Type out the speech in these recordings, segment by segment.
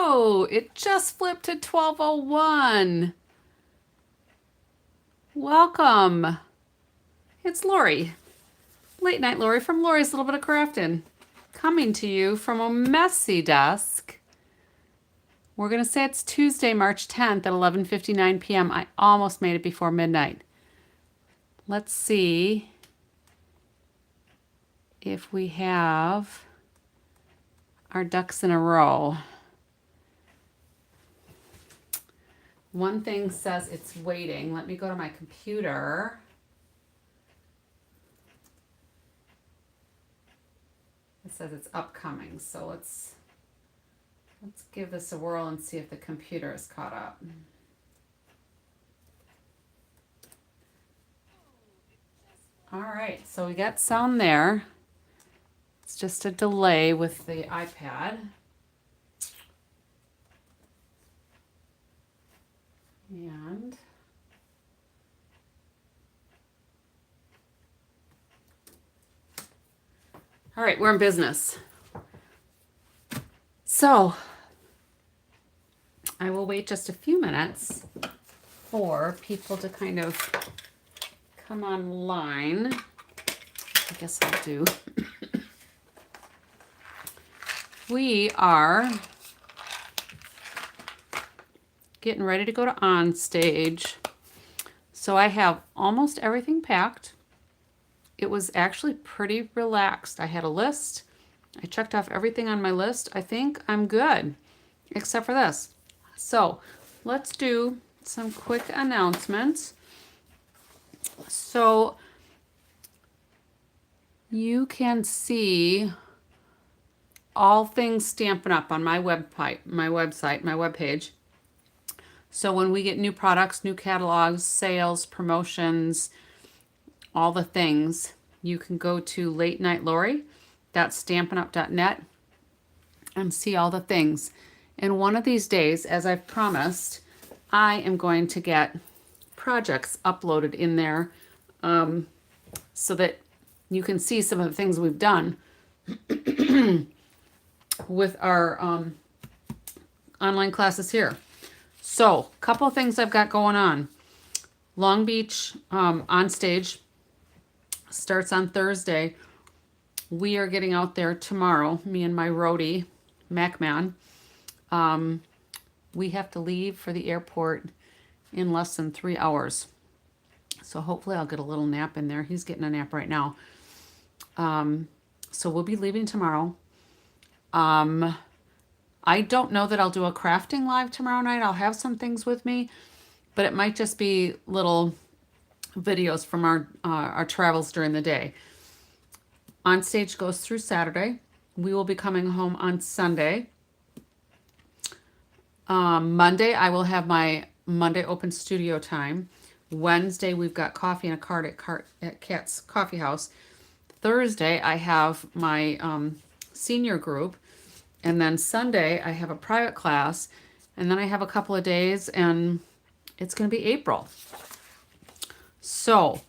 Oh, it just flipped to 12:01. Welcome. It's Lori. Late night Lori from Lori's Little Bit of Craftin'. Coming to you from a messy desk. We're going to say it's Tuesday, March 10th at 11:59 p.m. I almost made it before midnight. Let's see if we have our ducks in a row. One thing says it's waiting. Let me go to my computer. It says it's upcoming, so let's give this a whirl and see if the computer is caught up. All right, so we got sound there. It's just a delay with the iPad. And all right, we're in business. So I will wait just a few minutes for people to kind of come online. I guess I'll do. We are getting ready to go to OnStage. So I have almost everything packed. It was actually pretty relaxed. I had a list. I checked off everything on my list. I think I'm good, except for this. So let's do some quick announcements. So you can see all things Stampin' Up! On my website, my webpage. So when we get new products, new catalogs, sales, promotions, all the things, you can go to latenightLori.stampinup.net and see all the things. And one of these days, as I've promised, I am going to get projects uploaded in there so that you can see some of the things we've done with our online classes here. So, a couple of things I've got going on. Long Beach OnStage starts on Thursday. We are getting out there tomorrow, me and my roadie, MacMan. We have to leave for the airport in less than 3 hours. So hopefully I'll get a little nap in there. He's getting a nap right now. So we'll be leaving tomorrow. I don't know that I'll do a crafting live tomorrow night. I'll have some things with me, but it might just be little videos from our travels during the day. OnStage goes through Saturday. We will be coming home on Sunday. Monday, I will have my Monday open studio time. Wednesday, we've got coffee and a cart at Kat's Coffee House. Thursday, I have my senior group. And then Sunday, I have a private class. And then I have a couple of days, and it's going to be April. So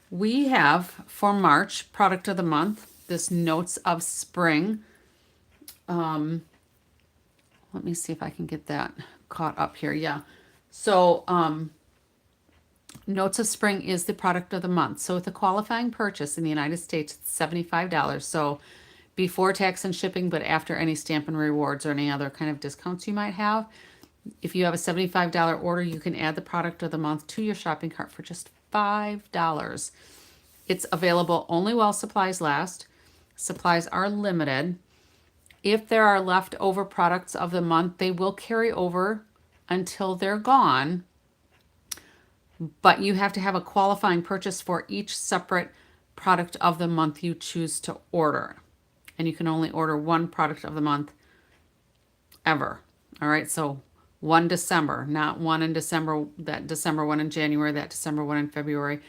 we have, for March, product of the month, this Notes of Spring. Let me see if I can get that caught up here. Yeah. So Notes of Spring is the product of the month. So with a qualifying purchase in the United States, it's $75. So before tax and shipping, but after any Stampin' Rewards or any other kind of discounts you might have. If you have a $75 order, you can add the product of the month to your shopping cart for just $5. It's available only while supplies last. Supplies are limited. If there are leftover products of the month, they will carry over until they're gone. But you have to have a qualifying purchase for each separate product of the month you choose to order. And you can only order one product of the month ever. All right, so one December, not one in December, that December one in January, that December one in February.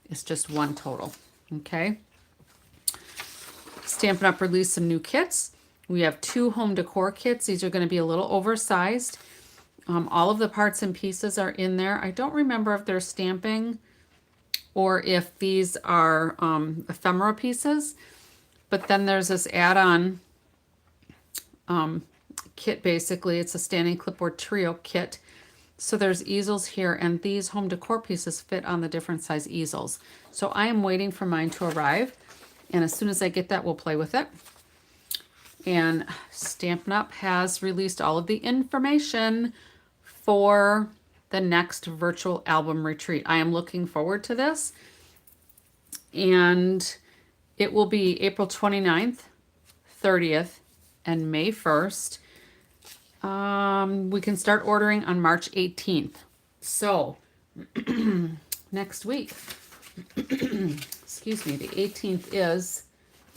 It's just one total, okay? Stampin' Up! Released some new kits. We have 2 home decor kits. These are going to be a little oversized. All of the parts and pieces are in there. I don't remember if they're stamping or if these are ephemera pieces. But then there's this add-on kit basically. It's a standing clipboard trio kit. So there's easels here, and these home decor pieces fit on the different size easels. So I am waiting for mine to arrive, and as soon as I get that, we'll play with it. And Stampin' Up! Has released all of the information for the next virtual album retreat. I am looking forward to this, and it will be April 29th, 30th, and May 1st. We can start ordering on March 18th. So next week, excuse me, the 18th is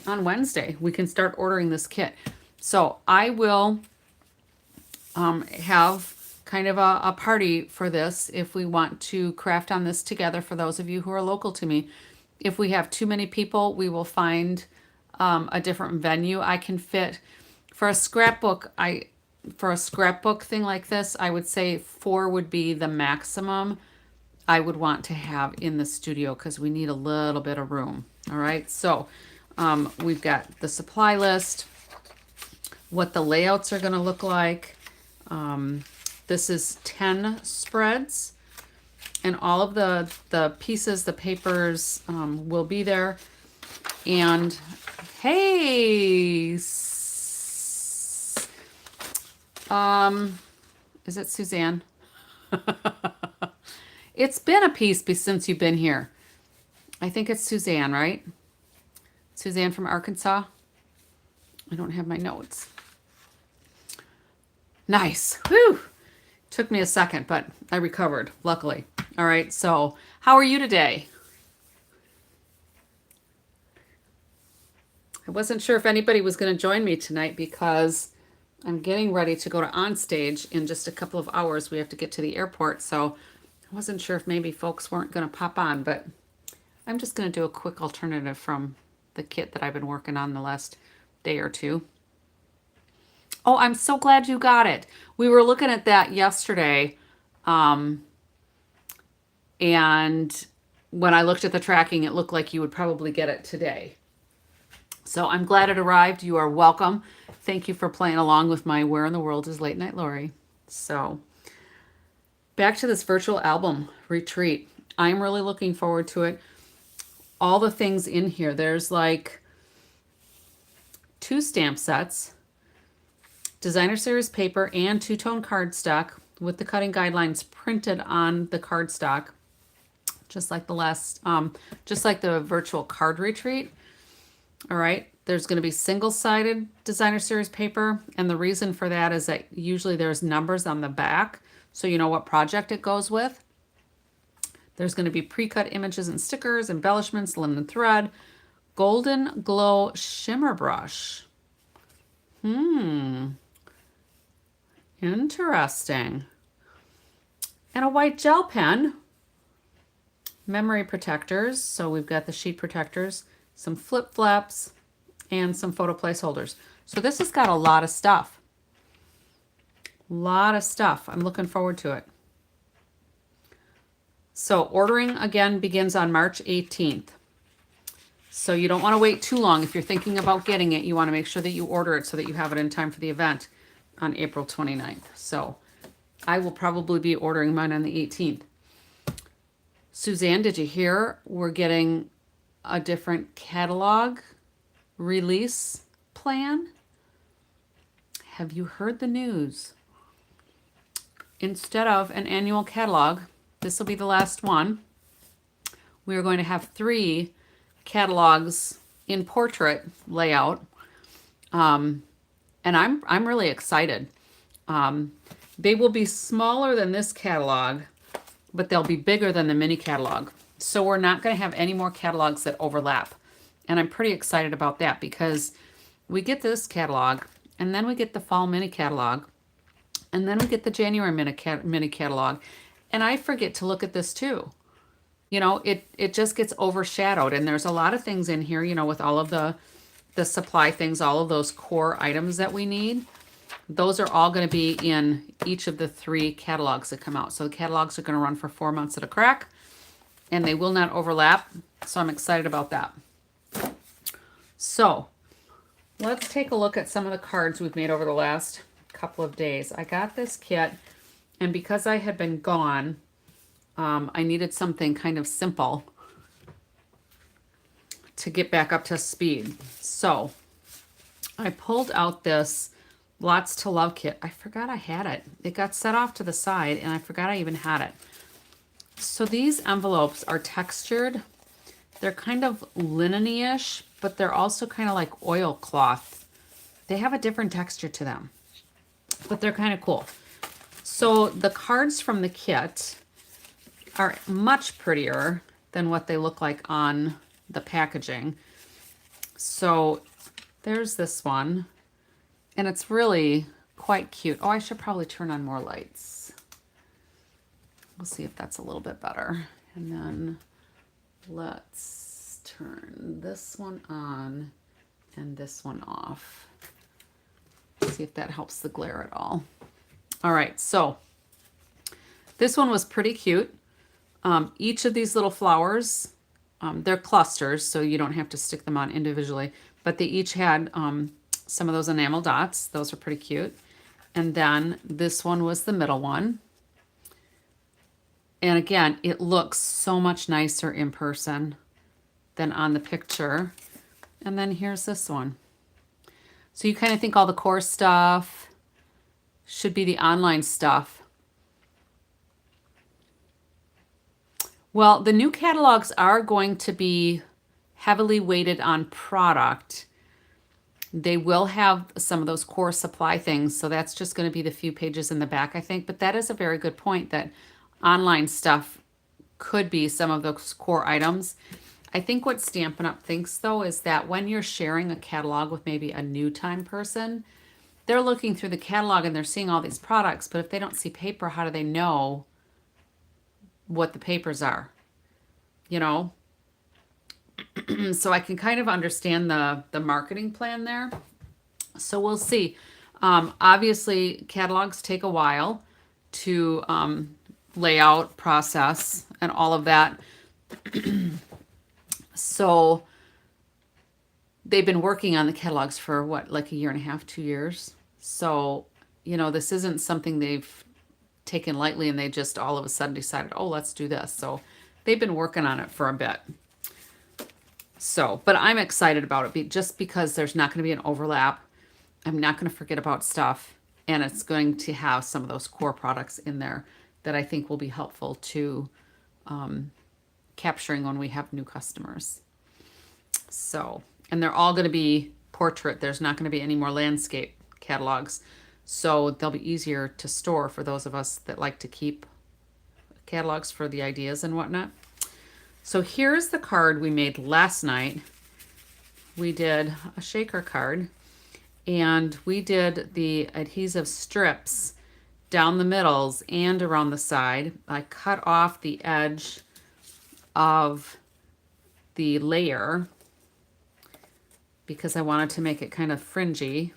on Wednesday. We can start ordering this kit. So I will have kind of a party for this if we want to craft on this together for those of you who are local to me. If we have too many people, we will find a different venue. I can fit for a scrapbook. For a scrapbook thing like this, I would say 4 would be the maximum I would want to have in the studio because we need a little bit of room. All right, so we've got the supply list, what the layouts are going to look like. This is 10 spreads, and all of the pieces, the papers will be there. And hey, is it Suzanne? It's been a piece since you've been here. I think it's Suzanne, right? Suzanne from Arkansas. I don't have my notes. Nice. Whew. Took me a second, but I recovered, luckily. All right, so how are you today? I wasn't sure if anybody was going to join me tonight because I'm getting ready to go to OnStage in just a couple of hours. We have to get to the airport, so I wasn't sure if maybe folks weren't going to pop on, but I'm just going to do a quick alternative from the kit that I've been working on the last day or two. Oh, I'm so glad you got it. We were looking at that yesterday, and when I looked at the tracking, it looked like you would probably get it today. So I'm glad it arrived. You are welcome. Thank you for playing along with my Where in the World is Late Night Lori. So back to this virtual album retreat. I'm really looking forward to it. All the things in here. There's like 2 stamp sets, designer series paper, and 2-tone cardstock with the cutting guidelines printed on the cardstock, just like the virtual card retreat. All right, there's going to be single-sided designer series paper, and the reason for that is that usually there's numbers on the back, so you know what project it goes with. There's going to be pre-cut images and stickers, embellishments, linen thread, golden glow shimmer brush. Interesting. And a white gel pen. Memory protectors, so we've got the sheet protectors, some flip flaps, and some photo placeholders. So this has got a lot of stuff. I'm looking forward to it. So ordering again begins on March 18th. So you don't want to wait too long. If you're thinking about getting it, you want to make sure that you order it so that you have it in time for the event on April 29th. So I will probably be ordering mine on the 18th. Suzanne, did you hear we're getting a different catalog release plan? Have you heard the news? Instead of an annual catalog, this will be the last one. We are going to have 3 catalogs in portrait layout. And I'm really excited. They will be smaller than this catalog, but they'll be bigger than the mini catalog. So we're not going to have any more catalogs that overlap. And I'm pretty excited about that because we get this catalog, and then we get the fall mini catalog, and then we get the January mini catalog. And I forget to look at this too. You know, it just gets overshadowed. And there's a lot of things in here, you know, with all of the supply things, all of those core items that we need. Those are all going to be in each of the 3 catalogs that come out. So the catalogs are going to run for 4 months at a crack, and they will not overlap. So I'm excited about that. So let's take a look at some of the cards we've made over the last couple of days. I got this kit, and because I had been gone, I needed something kind of simple to get back up to speed. So I pulled out this Lots to Love kit. I forgot I had it. It got set off to the side, and I forgot I even had it. So these envelopes are textured. They're kind of linen-ish, but they're also kind of like oilcloth. They have a different texture to them, but they're kind of cool. So the cards from the kit are much prettier than what they look like on the packaging. So there's this one, and it's really quite cute. Oh, I should probably turn on more lights. We'll see if that's a little bit better. And then let's turn this one on and this one off. See if that helps the glare at all. All right, so this one was pretty cute. Each of these little flowers, they're clusters, so you don't have to stick them on individually, but they each had some of those enamel dots. Those are pretty cute. And then this one was the middle one. And again, it looks so much nicer in person than on the picture. And then here's this one. So you kind of think all the core stuff should be the online stuff. Well, the new catalogs are going to be heavily weighted on product. They will have some of those core supply things, so that's just going to be the few pages in the back, I think. But that is a very good point, that online stuff could be some of those core items. I think what Stampin' Up! Thinks, though, is that when you're sharing a catalog with maybe a new time person, they're looking through the catalog and they're seeing all these products, but if they don't see paper, how do they know what the papers are? You know? So I can kind of understand the marketing plan there. So we'll see. Obviously, catalogs take a while to lay out, process, and all of that. So they've been working on the catalogs for what, like a year and a half, 2 years. So, you know, this isn't something they've taken lightly and they just all of a sudden decided, oh, let's do this. So they've been working on it for a bit. So, but I'm excited about it just because there's not going to be an overlap. I'm not going to forget about stuff, and it's going to have some of those core products in there that I think will be helpful to capturing when we have new customers. So, and they're all going to be portrait. There's not going to be any more landscape catalogs. So they'll be easier to store for those of us that like to keep catalogs for the ideas and whatnot. So here's the card we made last night. We did a shaker card, and we did the adhesive strips down the middles and around the side. I cut off the edge of the layer because I wanted to make it kind of fringy,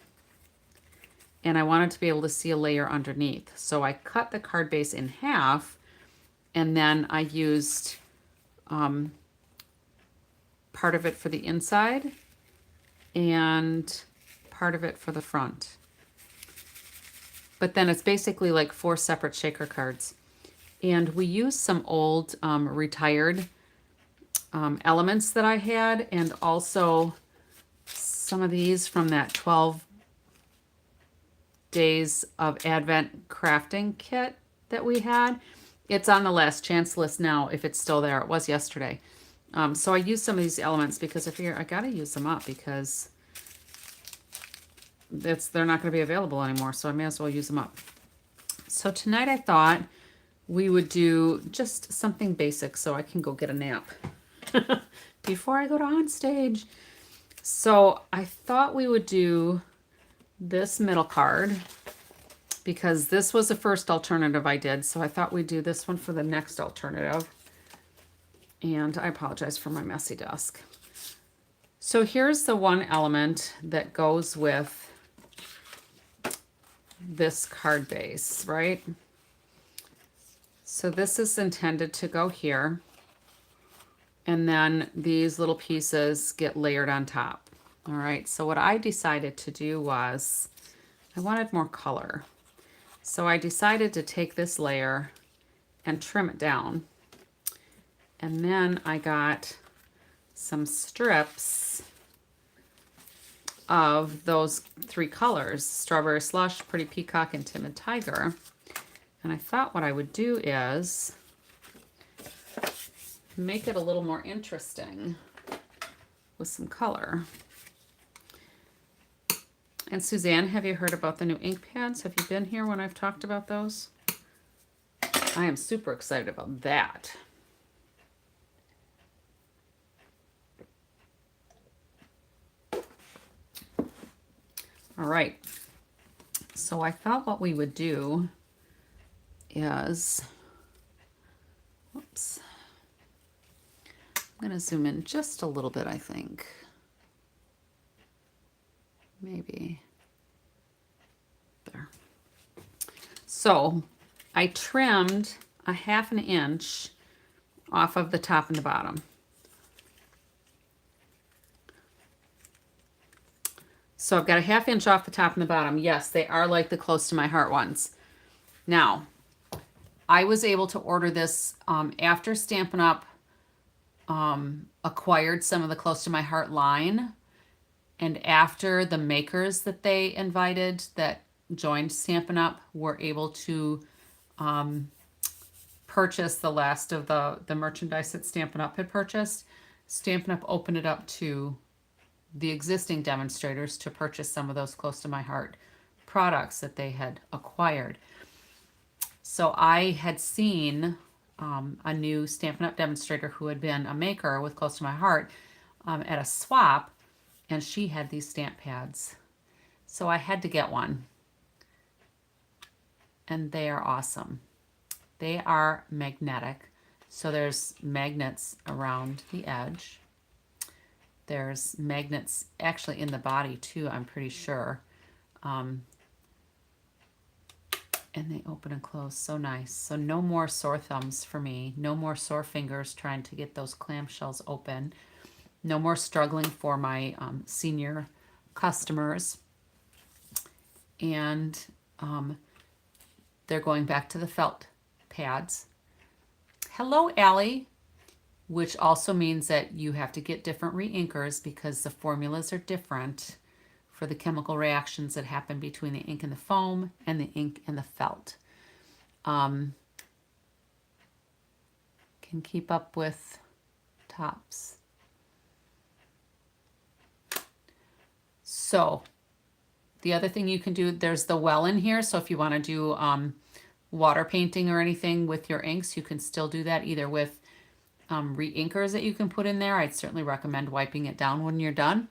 and I wanted to be able to see a layer underneath. So I cut the card base in half, and then I used part of it for the inside and part of it for the front. But then it's basically like 4 separate shaker cards. And we used some old retired elements that I had, and also some of these from that 12 Days of Advent crafting kit that we had. It's on the last chance list now, if it's still there. It was yesterday. So I used some of these elements because I figure I gotta use them up because they're not gonna be available anymore, so I may as well use them up. So tonight I thought we would do just something basic so I can go get a nap before I go to OnStage. So I thought we would do this middle card because this was the first alternative I did. So I thought we'd do this one for the next alternative. And I apologize for my messy desk. So here's the one element that goes with this card base, right? So this is intended to go here. And then these little pieces get layered on top. All right, so what I decided to do was I wanted more color. So I decided to take this layer and trim it down. And then I got some strips of those 3 colors, Strawberry Slush, Pretty Peacock, and Timid Tiger. And I thought what I would do is make it a little more interesting with some color. And Suzanne, have you heard about the new ink pads? Have you been here when I've talked about those? I am super excited about that. All right, so I thought what we would do is, whoops, I'm going to zoom in just a little bit, I think. Maybe there. So I trimmed a 1/2 inch off of the top and the bottom. So I've got a 1/2 inch off the top and the bottom. Yes, they are like the Close to My Heart ones. Now, I was able to order this after Stampin' Up! Acquired some of the Close to My Heart line, and after the makers that they invited that joined Stampin' Up! Were able to purchase the last of the merchandise that Stampin' Up! Had purchased, Stampin' Up! Opened it up to the existing demonstrators to purchase some of those Close to My Heart products that they had acquired. So I had seen a new Stampin' Up! Demonstrator who had been a maker with Close to My Heart at a swap, and she had these stamp pads. So I had to get one. And they are awesome. They are magnetic. So there's magnets around the edge. There's magnets actually in the body too, I'm pretty sure. And they open and close, so nice. So no more sore thumbs for me. No more sore fingers trying to get those clamshells open. No more struggling for my senior customers. And they're going back to the felt pads. Hello, Allie. Which also means that you have to get different re-inkers because the formulas are different for the chemical reactions that happen between the ink and the foam and the ink and the felt. Can keep up with tops. So the other thing you can do, there's the well in here. So if you want to do water painting or anything with your inks, you can still do that either with re-inkers that you can put in there. I'd certainly recommend wiping it down when you're done.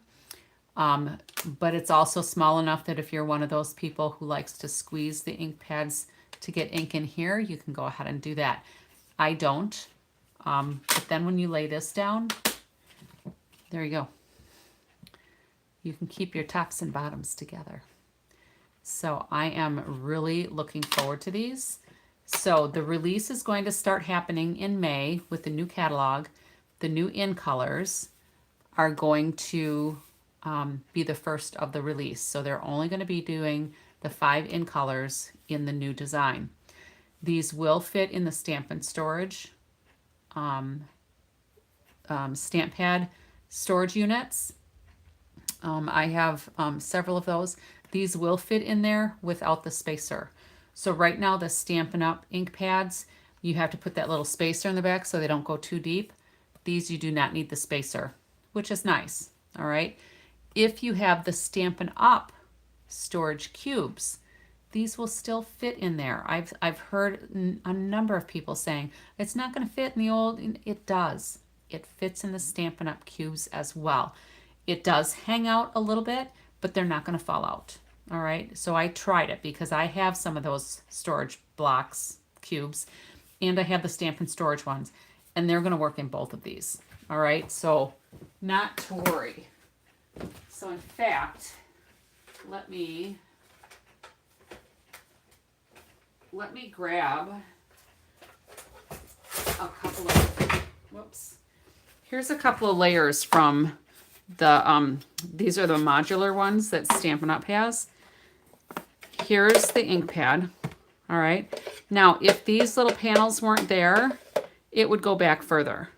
But it's also small enough that if you're one of those people who likes to squeeze the ink pads to get ink in here, you can go ahead and do that. I don't. But then when you lay this down, there you go. You can keep your tops and bottoms together. So I am really looking forward to these. So the release is going to start happening in May with the new catalog. The new in colors are going to be the first of the release. So they're only going to be doing the 5 in colors in the new design. These will fit in the Stampin' Storage stamp pad storage units. I have several of those. These will fit in there without the spacer. So right now the Stampin' Up! Ink pads, you have to put that little spacer in the back so they don't go too deep. These you do not need the spacer, which is nice, all right? If you have the Stampin' Up! Storage cubes, these will still fit in there. I've heard a number of people saying, it's not gonna fit in the old, it does. It fits in the Stampin' Up! Cubes as well. It does hang out a little bit, but they're not gonna fall out. All right, so I tried it because I have some of those storage blocks, cubes, and I have the Stampin' Storage ones, and they're gonna work in both of these. All right, so not to worry. So in fact, let me grab a couple of, whoops. Here's a couple of layers from the, these are the modular ones that Stampin' Up! Has. here's the ink pad. All right. Now, if these little panels weren't there, it would go back further,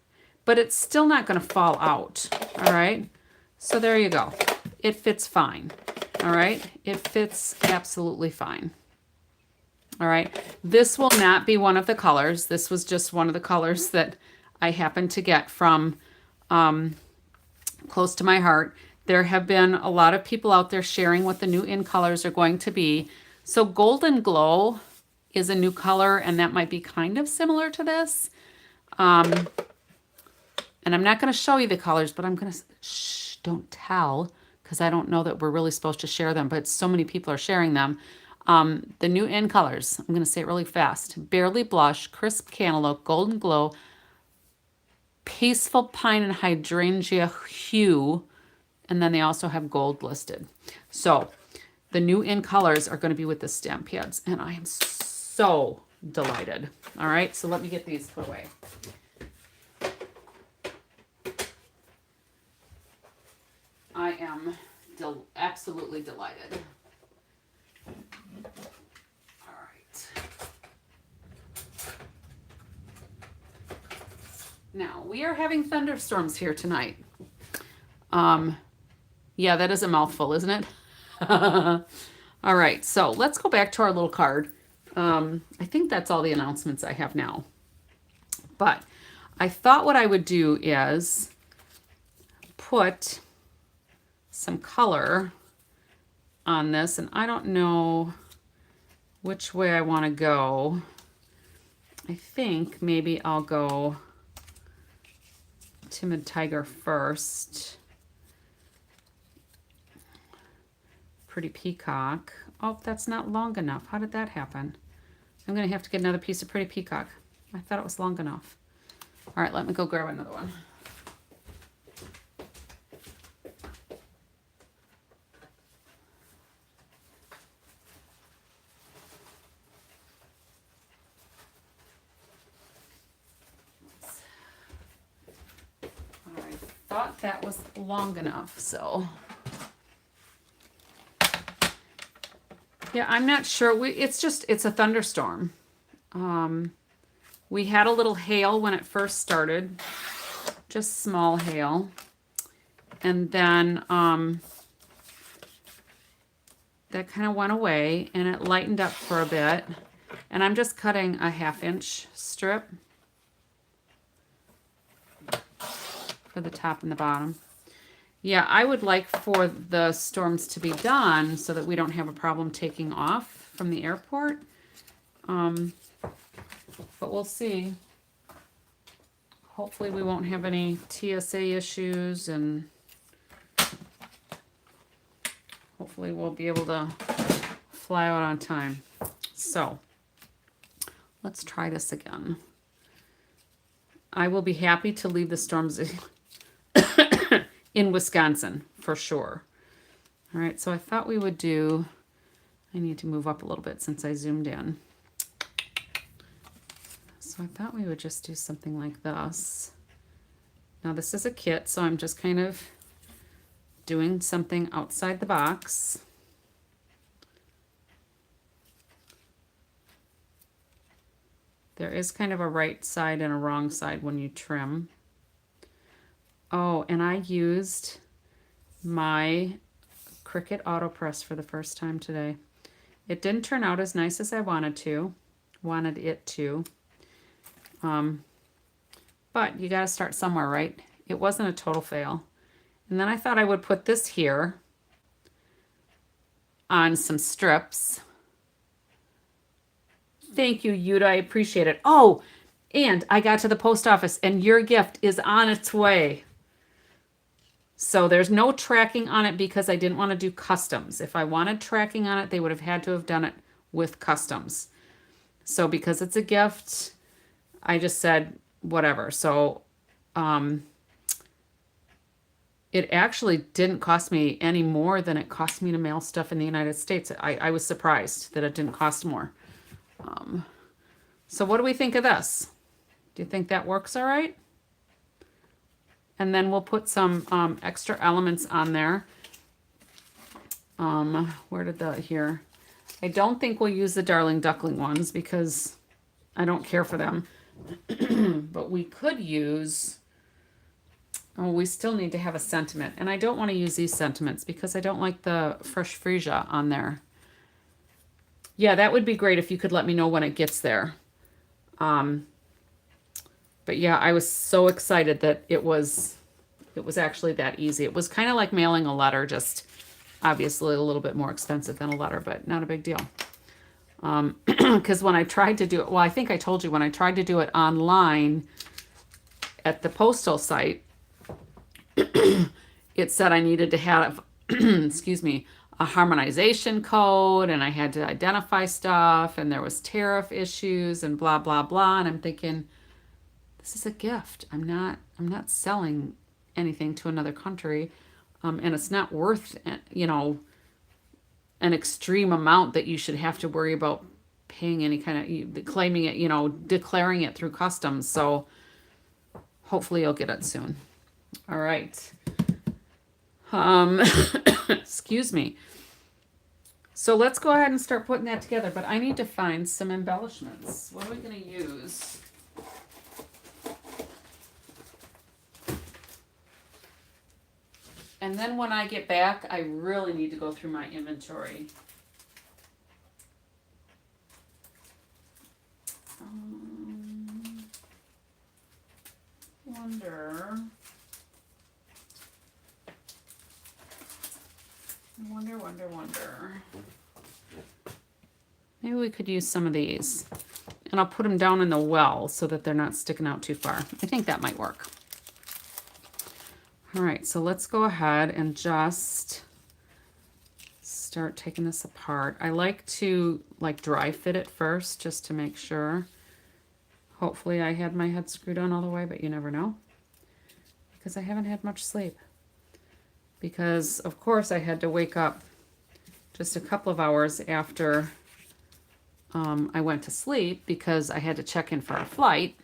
but it's still not going to fall out. All right. So there you go. It fits fine. All right. It fits absolutely fine. All right. This will not be one of the colors. This was just one of the colors that I happened to get from close to my heart. There have been a lot of people out there sharing what the new in colors are going to be. So Golden Glow is a new color, and that might be kind of similar to this. And I'm not going to show you the colors, but I'm going to, shh, don't tell, because I don't know that we're really supposed to share them, but so many people are sharing them. The new in colors, I'm going to say it really fast. Barely Blush, Crisp Cantaloupe, Golden Glow, Peaceful Pine and Hydrangea Hue, and then they also have gold listed. So the new in colors are going to be with the stamp pads, and I am so delighted. All right, so let me get these put away. I am absolutely delighted. All right. Now, we are having thunderstorms here tonight. Yeah, that is a mouthful, isn't it? All right, so let's go back to our little card. I think that's all the announcements I have now. But I thought what I would do is put some color on this, and I don't know which way I want to go. I think maybe I'll go Timid Tiger first. Pretty Peacock. Oh, that's not long enough. How did that happen? I'm going to have to get another piece of Pretty Peacock. I thought it was long enough. All right, let me go grab another one. All right, thought that was long enough, so... Yeah, I'm not sure. It's a thunderstorm. We had a little hail when it first started, just small hail. And then that kind of went away and it lightened up for a bit. And I'm just cutting a 1/2-inch strip for the top and the bottom. Yeah, I would like for the storms to be done so that we don't have a problem taking off from the airport. But we'll see. Hopefully we won't have any TSA issues, and hopefully we'll be able to fly out on time. So let's try this again. I will be happy to leave the storms in Wisconsin, for sure. All right, so I thought we would do, I need to move up a little bit since I zoomed in. So I thought we would just do something like this. Now this is a kit, so I'm just kind of doing something outside the box. There is kind of a right side and a wrong side when you trim. Oh, and I used my Cricut AutoPress for the first time today. It didn't turn out as nice as I wanted it to. But you got to start somewhere, right? It wasn't a total fail. And then I thought I would put this here on some strips. Thank you, Yuda. I appreciate it. Oh, and I got to the post office and your gift is on its way. So there's no tracking on it because I didn't want to do customs. If I wanted tracking on it, they would have had to have done it with customs. So because it's a gift, I just said whatever. So it actually didn't cost me any more than it cost me to mail stuff in the United States. I was surprised that it didn't cost more. So what do we think of this? Do you think that works all right? And then we'll put some extra elements on there. Where did the, here? I don't think we'll use the Darling Duckling ones because I don't care for them. But we could use, oh, we still need to have a sentiment. And I don't want to use these sentiments because I don't like the fresh freesia on there. Yeah, that would be great if you could let me know when it gets there. But yeah, I was so excited that it was actually that easy. It was kind of like mailing a letter, just obviously a little bit more expensive than a letter, but not a big deal. Because when I tried to do it, well, I think I told you when I tried to do it online at the postal site, it said I needed to have, excuse me, a harmonization code, and I had to identify stuff, and there was tariff issues and blah blah blah. And I'm thinking, this is a gift. I'm not selling anything to another country, and it's not worth, you know, an extreme amount that you should have to worry about paying any kind of claiming it, you know, declaring it through customs. So hopefully you'll get it soon. All right. Excuse me. So let's go ahead and start putting that together, but I need to find some embellishments. What are we going to use? And then when I get back, I really need to go through my inventory. Wonder. Maybe we could use some of these. And I'll put them down in the well so that they're not sticking out too far. I think that might work. All right, so let's go ahead and just start taking this apart. I like to dry fit it first just to make sure. Hopefully I had my head screwed on all the way, but you never know. Because I haven't had much sleep. Because, of course, I had to wake up just a couple of hours after I went to sleep because I had to check in for our flight.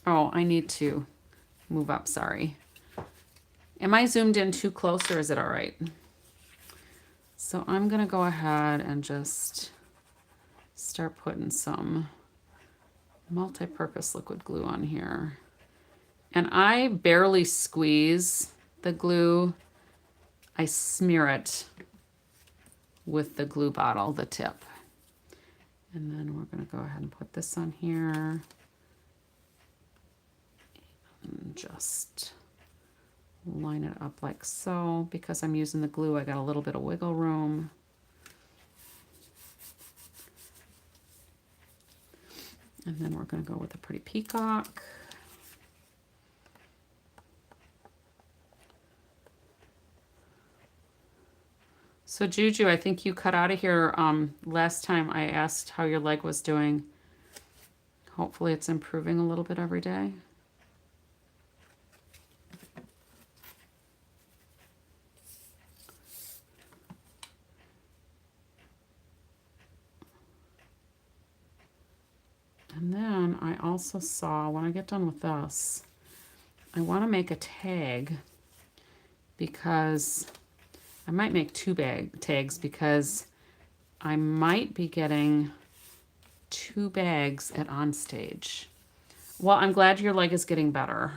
Oh, I need to move up, sorry. Am I zoomed in too close or is it all right? So I'm going to go ahead and just start putting some multi-purpose liquid glue on here. And I barely squeeze the glue. I smear it with the glue bottle, the tip. And then we're going to go ahead and put this on here. And just line it up like so. Because I'm using the glue, I got a little bit of wiggle room. And then we're going to go with a pretty peacock. So Juju, I think you cut out of here last time I asked how your leg was doing. Hopefully it's improving a little bit every day. And then I also saw, when I get done with this, I want to make a tag because I might make two tags because I might be getting 2 bags at OnStage. Well, I'm glad your leg is getting better.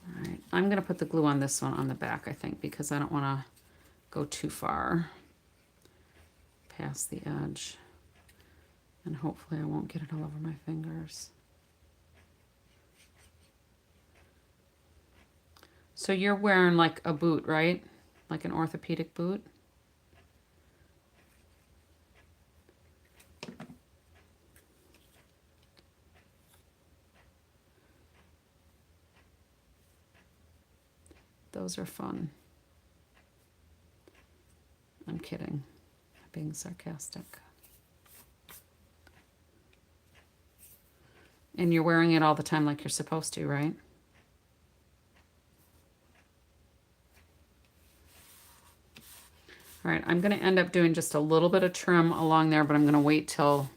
All right, I'm going to put the glue on this one on the back, I think, because I don't want to go too far past the edge. And hopefully I won't get it all over my fingers. So you're wearing like a boot, right? Like an orthopedic boot? Those are fun. I'm kidding. I'm being sarcastic. And you're wearing it all the time like you're supposed to, right? All right, I'm going to end up doing just a little bit of trim along there, but I'm going to wait till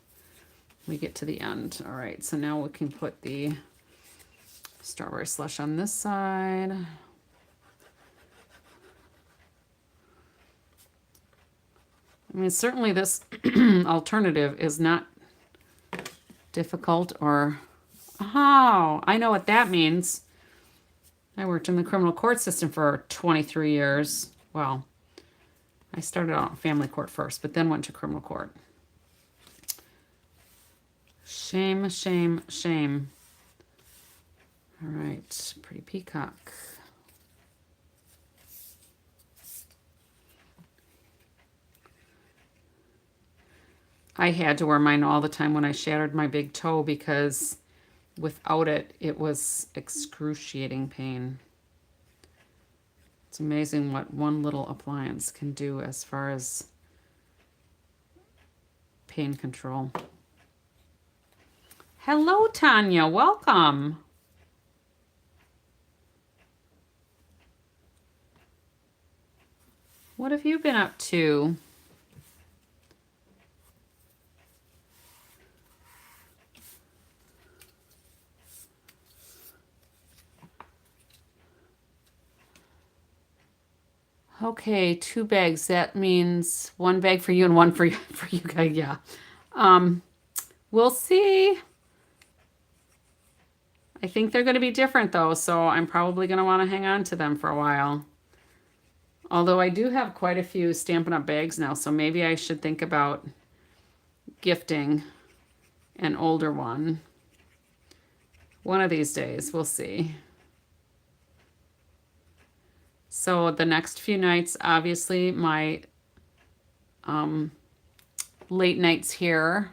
we get to the end. All right, so now we can put the strawberry slush on this side. I mean, certainly this alternative is not difficult or, oh, I know what that means. I worked in the criminal court system for 23 years. Well, I started out family court first, but then went to criminal court. Shame, shame, shame. All right, pretty peacock. I had to wear mine all the time when I shattered my big toe because without it, it was excruciating pain. It's amazing what one little appliance can do as far as pain control. Hello, Tanya. Welcome. What have you been up to? Okay, 2 bags. That means 1 bag for you and 1 for you guys. Yeah. We'll see. I think they're going to be different though, so I'm probably going to want to hang on to them for a while. Although I do have quite a few Stampin' Up! Bags now, so maybe I should think about gifting an older one. One of these days, we'll see. So the next few nights, obviously, my late nights here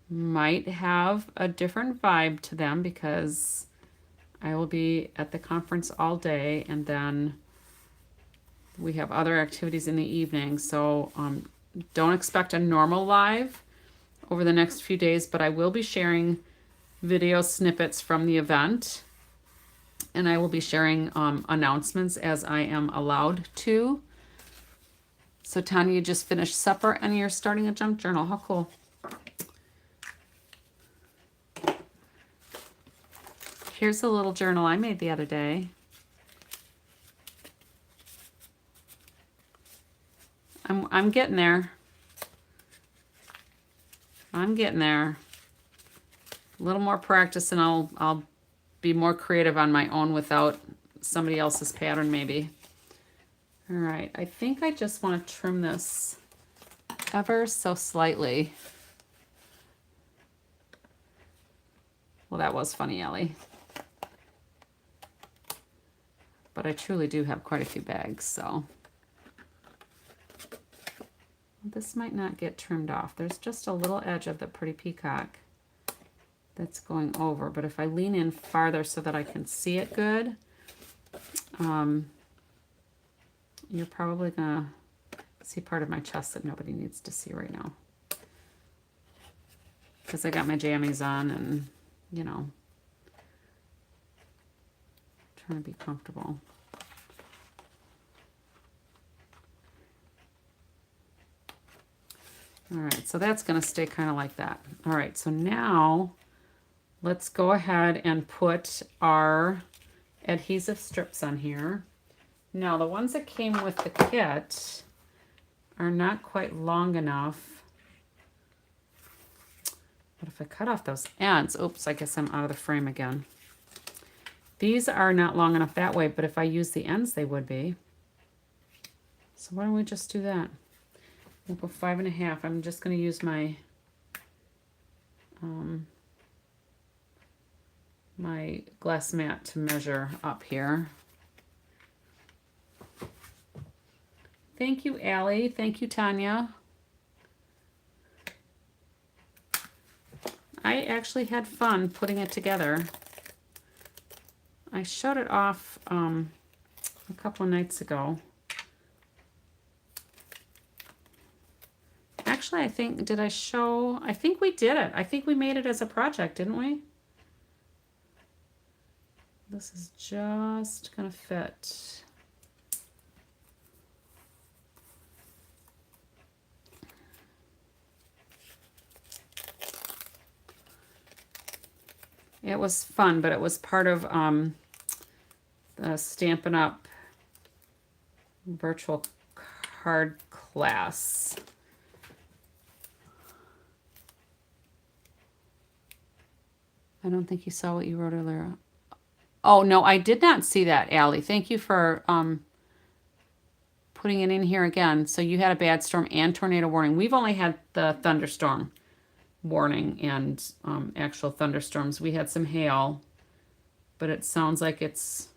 might have a different vibe to them because I will be at the conference all day, and then we have other activities in the evening. So don't expect a normal live over the next few days, but I will be sharing video snippets from the event, and I will be sharing announcements as I am allowed to. So Tanya, you just finished supper and you're starting a junk journal. How cool. Here's a little journal I made the other day. I'm getting there. I'm getting there. A little more practice and I'll be more creative on my own without somebody else's pattern maybe. All right, I think I just want to trim this ever so slightly. Well, that was funny, Ellie. But I truly do have quite a few bags, so. This might not get trimmed off. There's just a little edge of the pretty peacock that's going over, but if I lean in farther so that I can see it good, you're probably gonna see part of my chest that nobody needs to see right now. Because I got my jammies on and, you know, trying to be comfortable. All right, so that's gonna stay kind of like that. All right, so now let's go ahead and put our adhesive strips on here. Now the ones that came with the kit are not quite long enough. But if I cut off those ends, oops, I guess I'm out of the frame again. These are not long enough that way, but if I use the ends, they would be. So why don't we just do that? We'll go 5.5. I'm just going to use my my glass mat to measure up here. Thank you, Allie. Thank you, Tanya. I actually had fun putting it together. I showed it off a couple of nights ago. Actually, I think, did I show? I think we did it. I think we made it as a project, didn't we? This is just gonna fit. It was fun, but it was part of the Stampin' Up! virtual card class. I don't think you saw what you wrote earlier. Oh, no, I did not see that, Allie. Thank you for putting it in here again. So you had a bad storm and tornado warning. We've only had the thunderstorm warning and actual thunderstorms. We had some hail, but it sounds like it's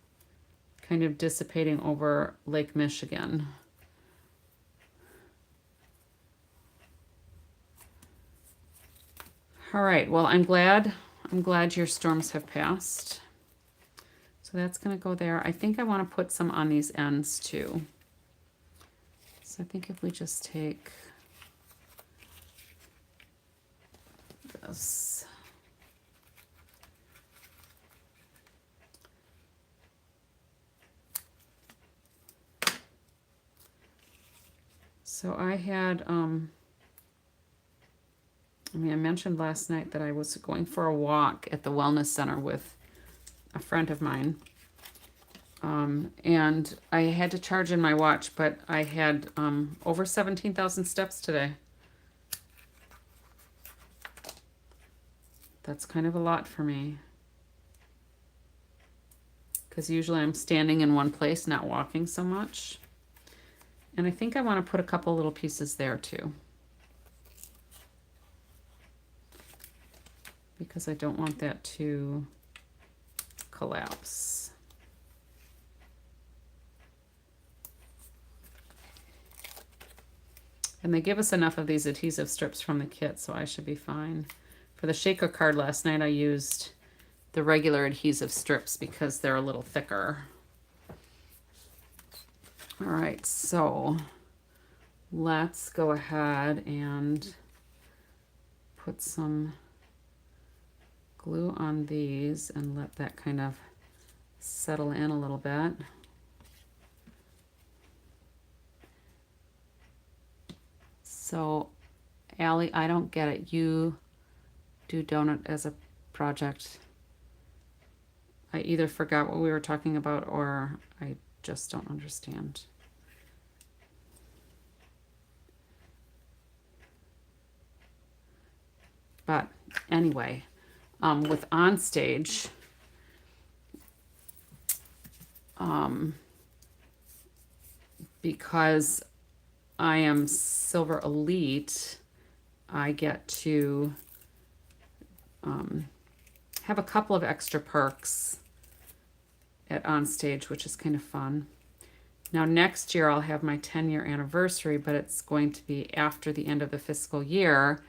kind of dissipating over Lake Michigan. All right, well, I'm glad your storms have passed. So that's going to go there. I think I want to put some on these ends too. So I think if we just take this. So I had, I mentioned last night that I was going for a walk at the wellness center with a friend of mine. And I had to charge in my watch, but I had over 17,000 steps today. That's kind of a lot for me. Because usually I'm standing in one place, not walking so much. And I think I want to put a couple little pieces there too. Because I don't want that to collapse. And they give us enough of these adhesive strips from the kit, so I should be fine. For the shaker card last night, I used the regular adhesive strips because they're a little thicker. All right, so let's go ahead and put some glue on these and let that kind of settle in a little bit. So, Allie, I don't get it. You do donut as a project. I either forgot what we were talking about or I just don't understand. But anyway, with OnStage, because I am Silver Elite, I get to have a couple of extra perks at OnStage, which is kind of fun. Now next year I'll have my 10-year anniversary, but it's going to be after the end of the fiscal year,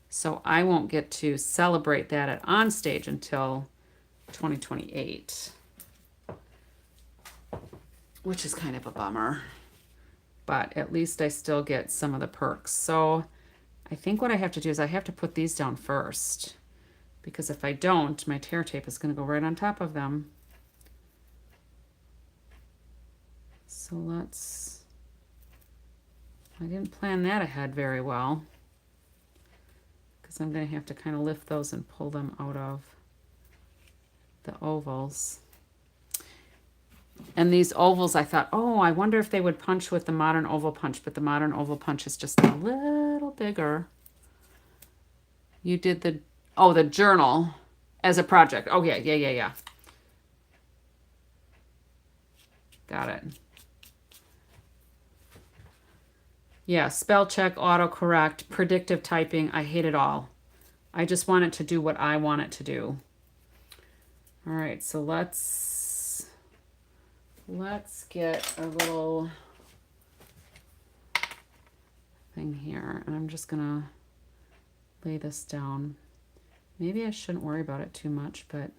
so I won't get to celebrate that at OnStage until 2028, which is kind of a bummer. But at least I still get some of the perks. So I think what I have to do is I have to put these down first, because if I don't, my tear tape is going to go right on top of them. So I didn't plan that ahead very well, because I'm going to have to kind of lift those and pull them out of the ovals. And these ovals, I thought, oh, I wonder if they would punch with the modern oval punch, but the modern oval punch is just a little bigger. You did the journal as a project. Oh, yeah. Got it. Yeah, spell check, autocorrect, predictive typing. I hate it all. I just want it to do what I want it to do. All right, so let's get a little thing here, and I'm just gonna lay this down. Maybe I shouldn't worry about it too much, but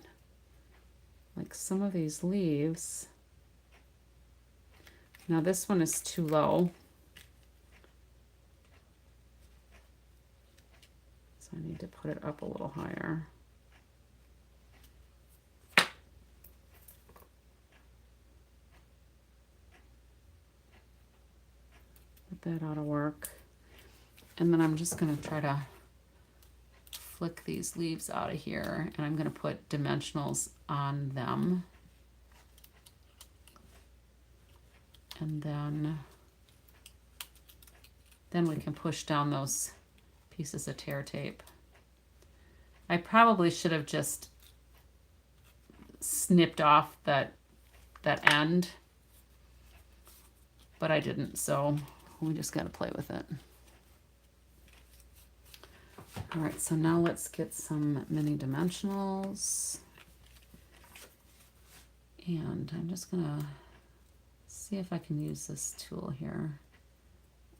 like some of these leaves, now this one is too low, so I need to put it up a little higher. That ought to work. And then I'm just going to try to flick these leaves out of here, and I'm going to put dimensionals on them. And then we can push down those pieces of tear tape. I probably should have just snipped off that end, but I didn't, so we just got to play with it. All right, so now let's get some mini dimensionals. And I'm just gonna see if I can use this tool here,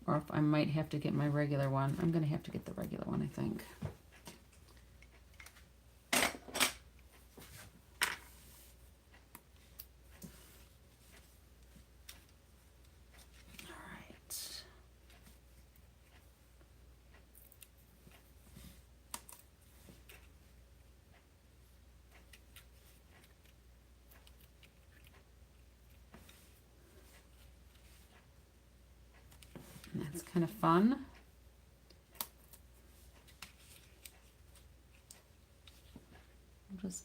or if I might have to get my regular one. I'm gonna have to get the regular one, I think. That's kind of fun. I'll just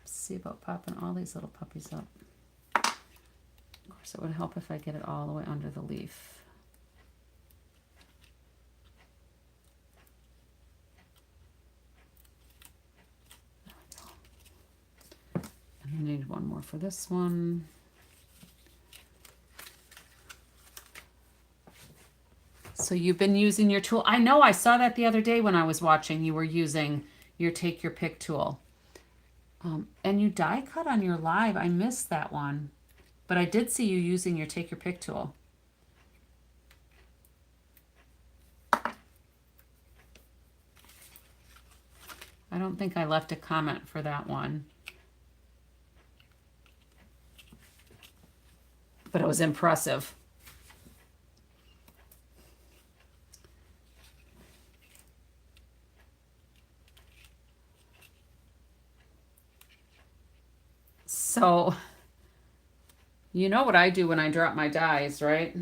see about popping all these little puppies up. Of course, it would help if I get it all the way under the leaf. There we go. And I need one more for this one. So you've been using your tool. I know, I saw that the other day when I was watching. You were using your Take Your Pick tool. And you die cut on your live. I missed that one. But I did see you using your Take Your Pick tool. I don't think I left a comment for that one. But it was impressive. So, you know what I do when I drop my dies, right?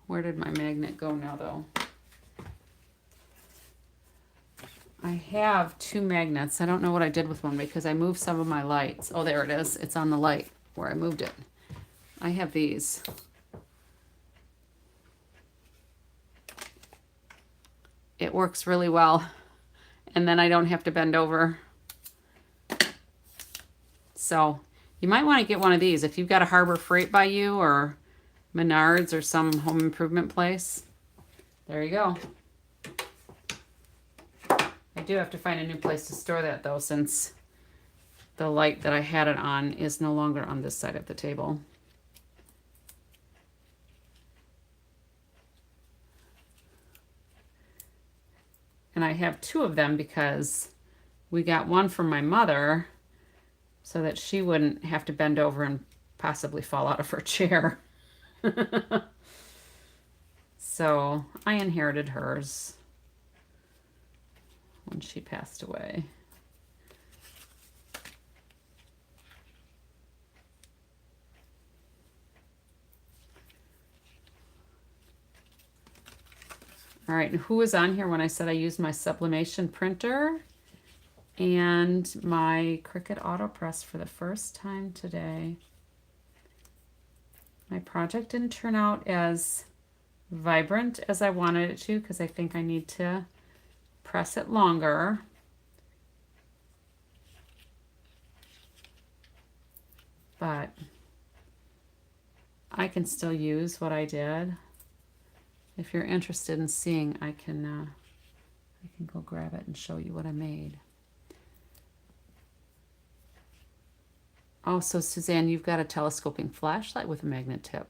Where did my magnet go now, though? I have two magnets. I don't know what I did with one because I moved some of my lights. Oh, there it is. It's on the light where I moved it. I have these. It works really well. And then I don't have to bend over. So you might want to get one of these if you've got a Harbor Freight by you or Menards or some home improvement place. There you go. I do have to find a new place to store that though, since the light that I had it on is no longer on this side of the table. And I have two of them because we got one from my mother so that she wouldn't have to bend over and possibly fall out of her chair. So I inherited hers when she passed away. All right, who was on here when I said I used my sublimation printer and my Cricut AutoPress for the first time today? My project didn't turn out as vibrant as I wanted it to because I think I need to press it longer. But I can still use what I did. If you're interested in seeing, I can go grab it and show you what I made. Oh, so Suzanne, you've got a telescoping flashlight with a magnet tip.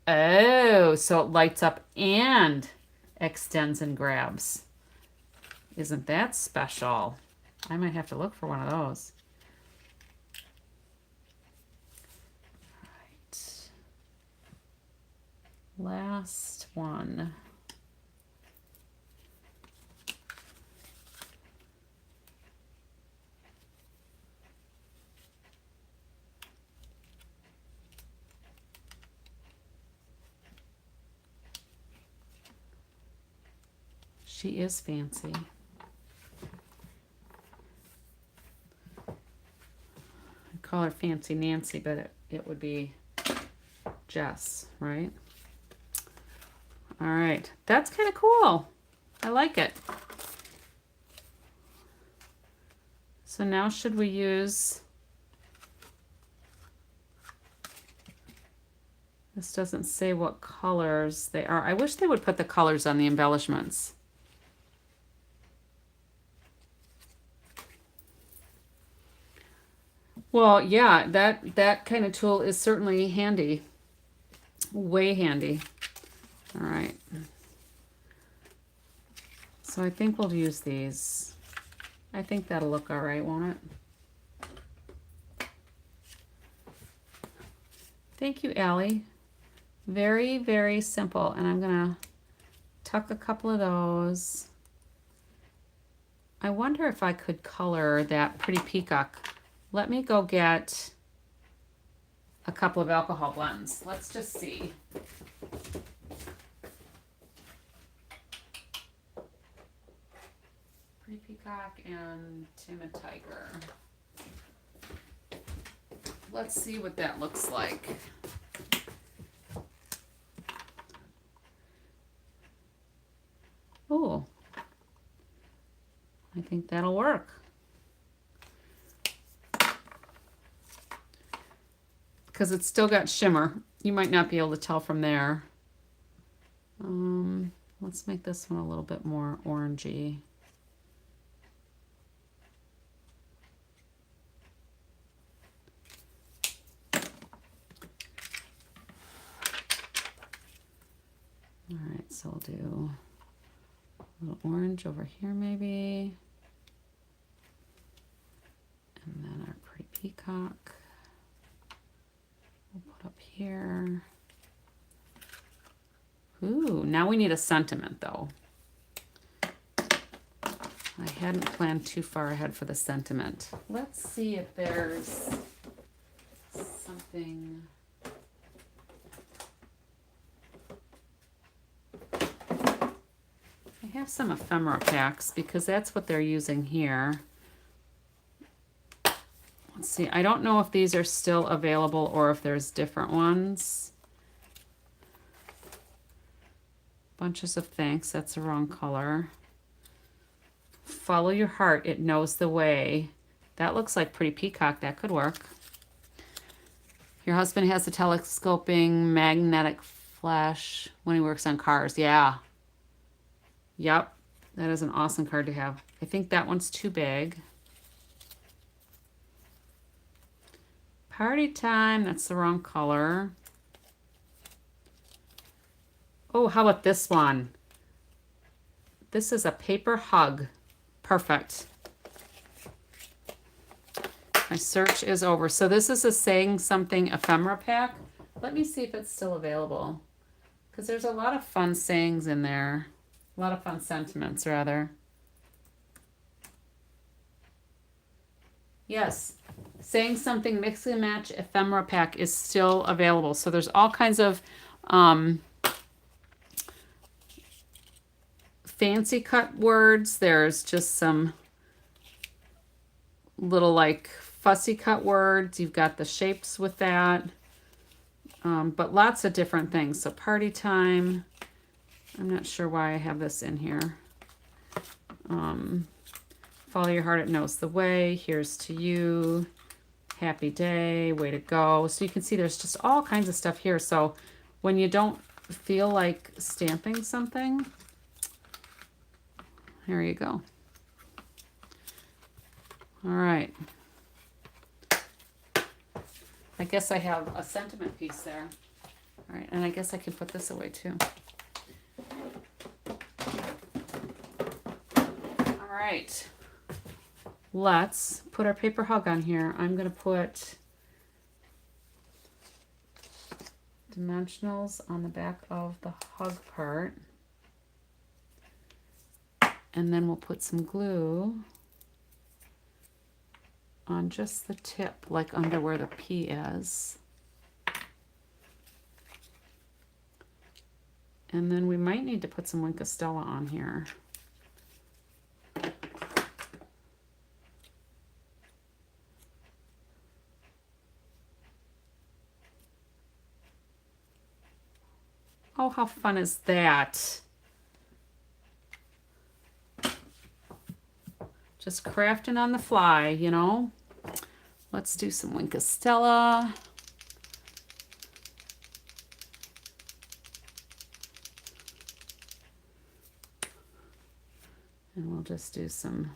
Oh, so it lights up and extends and grabs. Isn't that special? I might have to look for one of those. All right. Last one. She is fancy. call her Fancy Nancy, but it would be Jess, right? All right, that's kind of cool. I like it. So now should we use, this doesn't say what colors they are. I wish they would put the colors on the embellishments. Well, yeah, that kind of tool is certainly handy. Way handy. All right. So I think we'll use these. I think that'll look all right, won't it? Thank you, Allie. Very, very simple. And I'm gonna tuck a couple of those. I wonder if I could color that pretty peacock. Let me go get a couple of alcohol blends. Let's just see. Pretty peacock and timid tiger. Let's see what that looks like. Oh, I think that'll work. Because it's still got shimmer. You might not be able to tell from there. Let's make this one a little bit more orangey. All right, so we'll do a little orange over here maybe. And then our pretty peacock. We'll put up here. Ooh, now we need a sentiment though. I hadn't planned too far ahead for the sentiment. Let's see if there's something. I have some ephemera packs because that's what they're using here. Let's see, I don't know if these are still available or if there's different ones. Bunches of thanks, that's the wrong color. Follow your heart, it knows the way. That looks like pretty peacock, that could work. Your husband has a telescoping magnetic flash when he works on cars. Yeah. Yep, that is an awesome card to have. I think that one's too big. Party time, that's the wrong color. Oh, how about this one? This is a paper hug. Perfect. My search is over. So this is a Saying Something ephemera pack. Let me see if it's still available. Because there's a lot of fun sayings in there. A lot of fun sentiments, rather. Yes. Saying Something Mix and Match ephemera pack is still available. So there's all kinds of fancy cut words. There's just some little like fussy cut words. You've got the shapes with that. But lots of different things. So party time. I'm not sure why I have this in here. Follow your heart, it knows the way. Here's to you. Happy day, way to go. So you can see there's just all kinds of stuff here. So when you don't feel like stamping something, here you go. All right. I guess I have a sentiment piece there. All right, and I guess I can put this away too. All right. Let's put our paper hug on here. I'm going to put dimensionals on the back of the hug part. And then we'll put some glue on just the tip, like under where the P is. And then we might need to put some Wink of Stella on here. Oh, how fun is that? Just crafting on the fly, you know? Let's do some Winkostella. And we'll just do some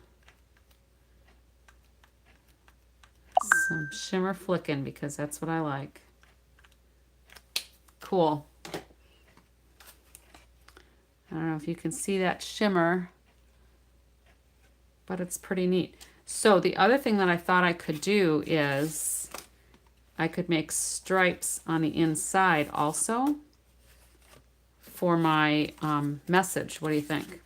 shimmer flicking because that's what I like. Cool. I don't know if you can see that shimmer, but it's pretty neat. So the other thing that I thought I could do is I could make stripes on the inside also for my message. What do you think?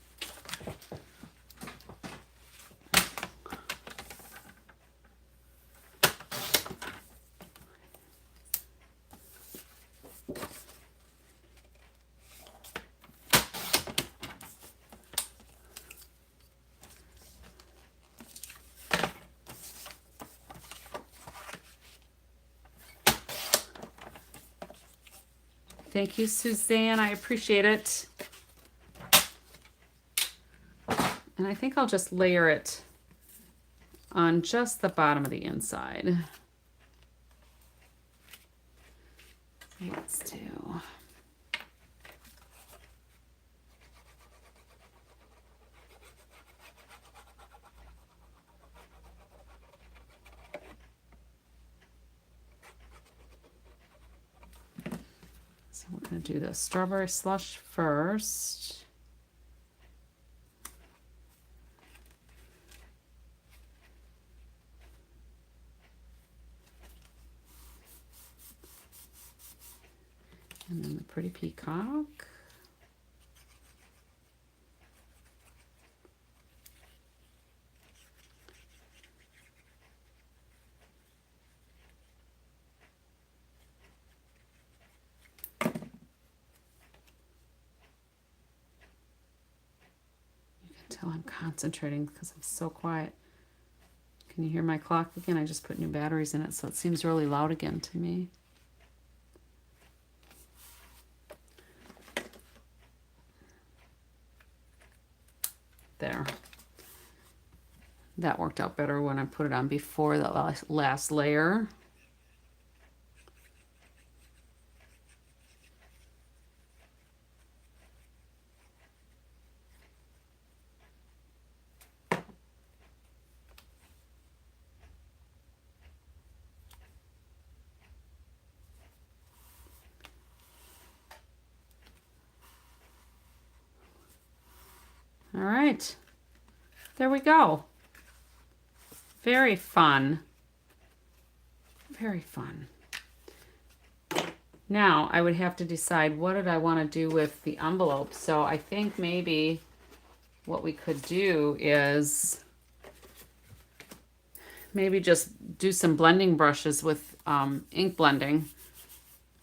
Thank you, Suzanne. I appreciate it. And I think I'll just layer it on just the bottom of the inside. Let's do. So we're going to do the strawberry slush first. And then the pretty peacock. Until I'm concentrating because I'm so quiet. Can you hear my clock again? I just put new batteries in it, so it seems really loud again to me. There. That worked out better when I put it on before the last layer. All right, there we go. Very fun. Very fun. Now I would have to decide what did I want to do with the envelope. So I think maybe what we could do is maybe just do some blending brushes with ink blending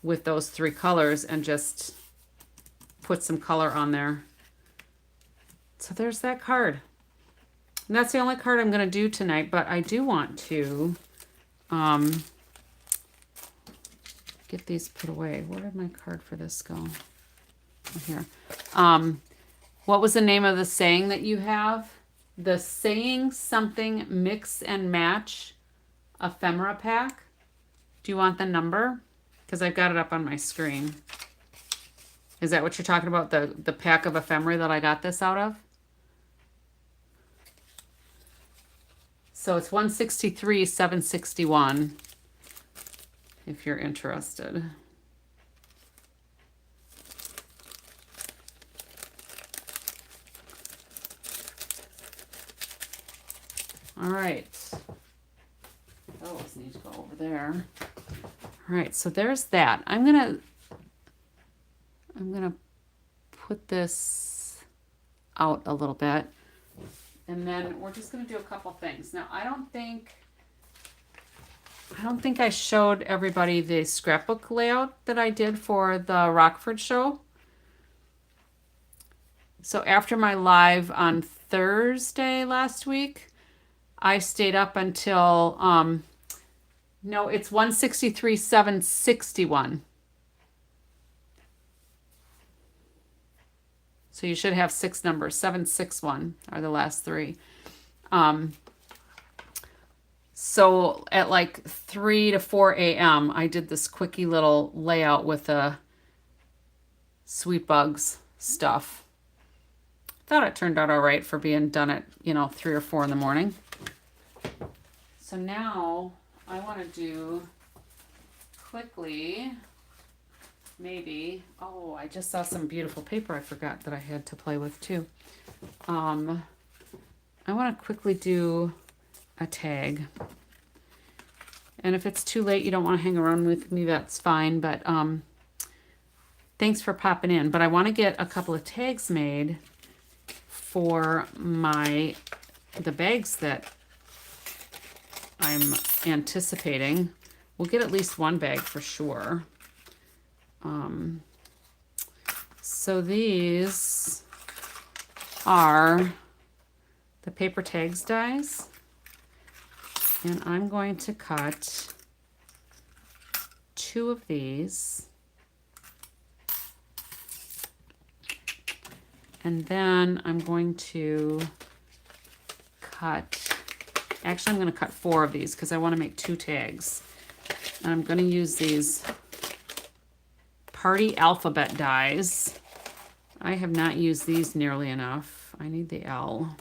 with those three colors and just put some color on there. So there's that card. And that's the only card I'm going to do tonight, but I do want to get these put away. Where did my card for this go? Oh, here. What was the name of the saying that you have? The Saying Something Mix and Match ephemera pack. Do you want the number? Because I've got it up on my screen. Is that what you're talking about? The pack of ephemera that I got this out of? So it's 163,761 if you're interested. All right. Those need to go over there. All right, so there's that. I'm gonna put this out a little bit. And then we're just going to do a couple things. Now, I don't think I showed everybody the scrapbook layout that I did for the Rockford show. So after my live on Thursday last week, I stayed up until, no, it's 163,761. So you should have 6 numbers. 761 are the last 3. So at like 3 to 4 a.m., I did this quickie little layout with the Sweet Bugs stuff. Thought it turned out all right for being done at, 3 or 4 in the morning. So now I want to do quickly, maybe, oh, I just saw some beautiful paper I forgot that I had to play with too. I want to quickly do a tag. And if it's too late, you don't want to hang around with me, that's fine. But thanks for popping in. But I want to get a couple of tags made for the bags that I'm anticipating. We'll get at least one bag for sure. So these are the paper tags dies. And I'm going to cut 2 of these. And then I'm going to cut, actually I'm going to cut 4 of these because I want to make 2 tags. And I'm going to use these Party Alphabet dies. I have not used these nearly enough. I need the L.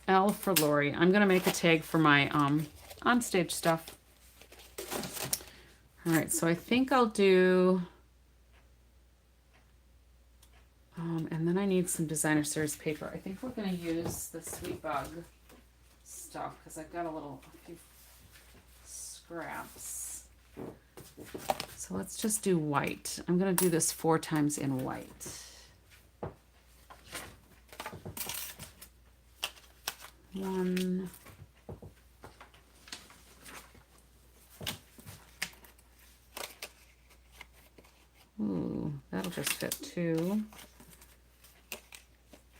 L for Lori. I'm going to make a tag for my OnStage stuff. All right, so I think I'll do, and then I need some designer series paper. I think we're going to use the Sweet Bug stuff because I've got a few scraps. So let's just do white. I'm going to do this 4 times in white. 1, ooh, that'll just fit 2,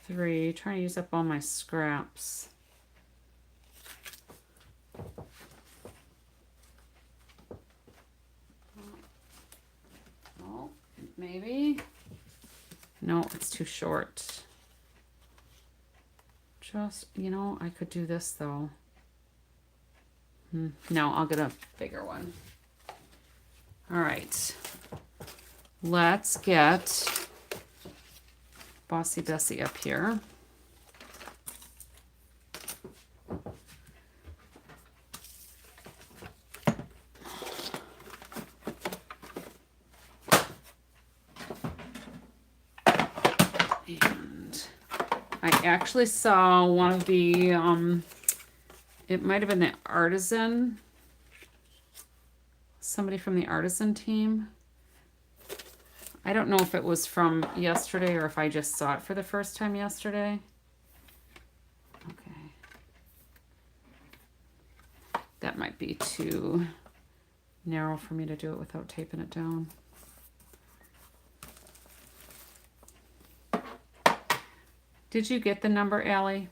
3, trying to use up all my scraps. Oh, maybe, no, it's too short. Just, I could do this though. No, I'll get a bigger one. All right. Let's get Bossy Bessie up here. And I actually saw one of the, it might have been the Artisan, somebody from the Artisan team. I don't know if it was from yesterday or if I just saw it for the first time yesterday. Okay. That might be too narrow for me to do it without taping it down. Did you get the number, Allie?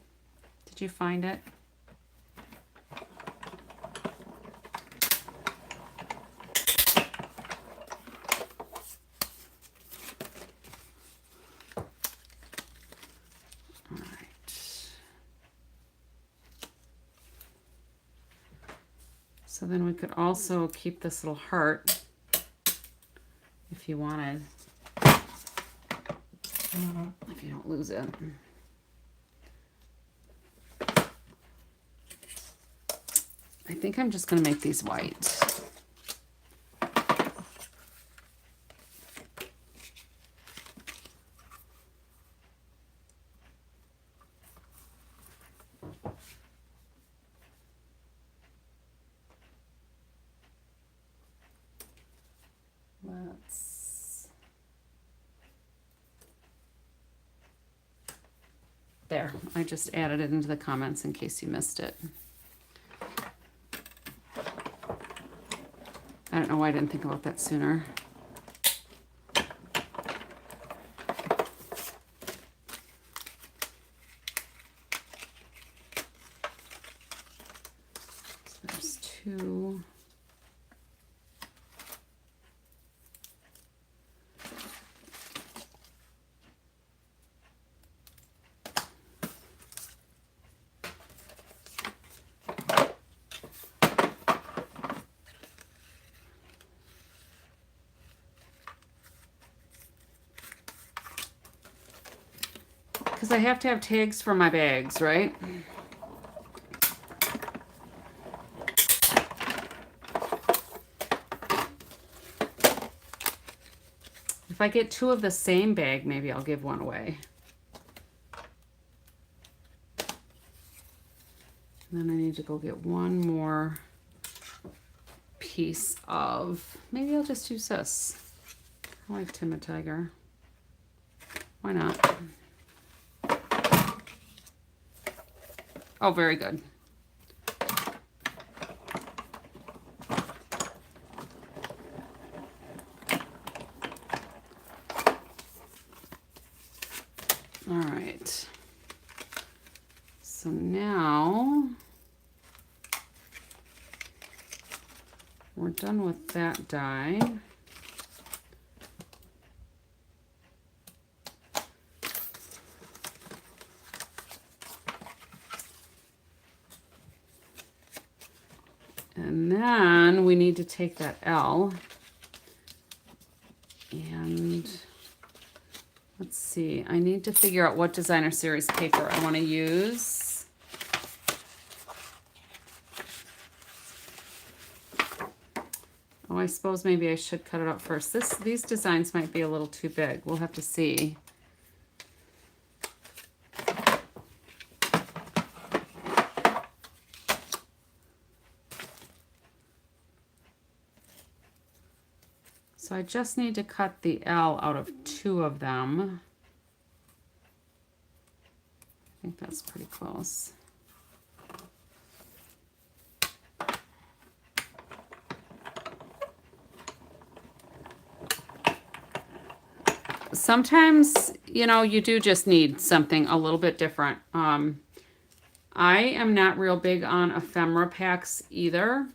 Did you find it? All right. So then we could also keep this little heart if you wanted, if you don't lose it. I think I'm just going to make these white. There, I just added it into the comments in case you missed it. I don't know why I didn't think about that sooner. So there's 2. because I have to have tags for my bags, right? If I get 2 of the same bag, maybe I'll give one away. And then I need to go get one more piece of, maybe I'll just use this. I like Timid Tiger. Why not? Oh, very good. All right. So now we're done with that die. And then we need to take that L and let's see, I need to figure out what designer series paper I want to use. Oh, I suppose maybe I should cut it out first. These designs might be a little too big. We'll have to see. So I just need to cut the L out of 2 of them. I think that's pretty close. Sometimes, you know, you do just need something a little bit different. I am not real big on ephemera packs either,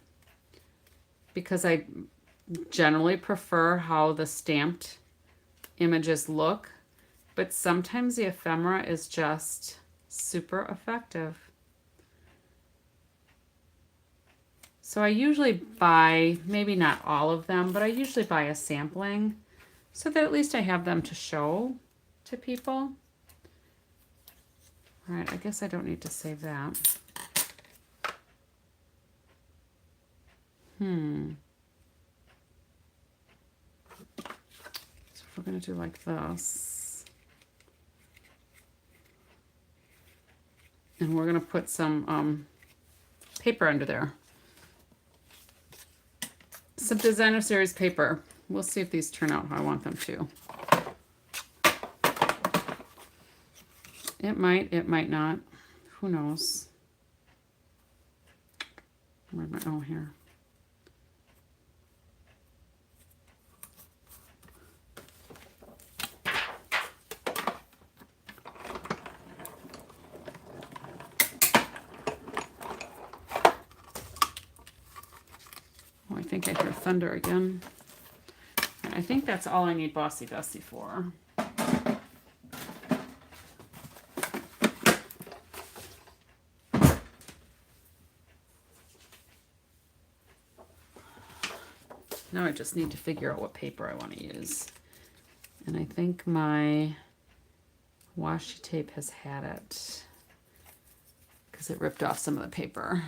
because I generally prefer how the stamped images look, but sometimes the ephemera is just super effective. So I usually buy, maybe not all of them, but I usually buy a sampling so that at least I have them to show to people. All right, I guess I don't need to save that. So we're going to do like this. And we're going to put some paper under there. Some designer series paper. We'll see if these turn out how I want them to. It might not. Who knows? Where am I? Oh, here. Oh, I think I hear thunder again. I think that's all I need Bossy Gussie for. Now I just need to figure out what paper I want to use. And I think my washi tape has had it because it ripped off some of the paper.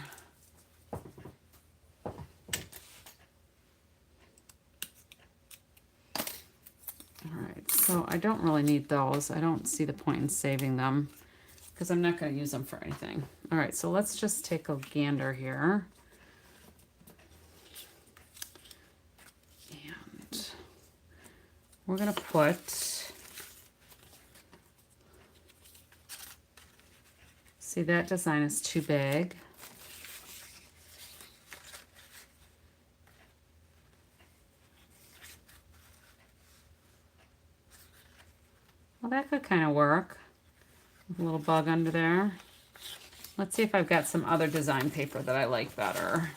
All right, so I don't really need those. I don't see the point in saving them because I'm not going to use them for anything. All right, so let's just take a gander here. And we're going to put, see, that design is too big. Well, that could kind of work. A little bug under there. Let's see if I've got some other design paper that I like better.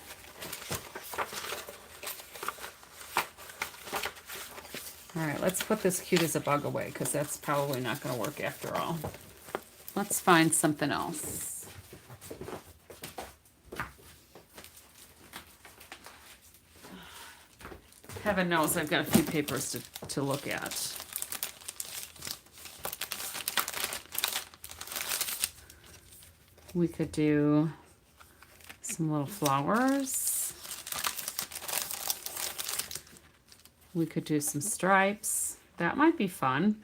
All right, let's put this cute as a bug away because that's probably not going to work after all. Let's find something else. Heaven knows I've got a few papers to look at. We could do some little flowers. We could do some stripes. That might be fun.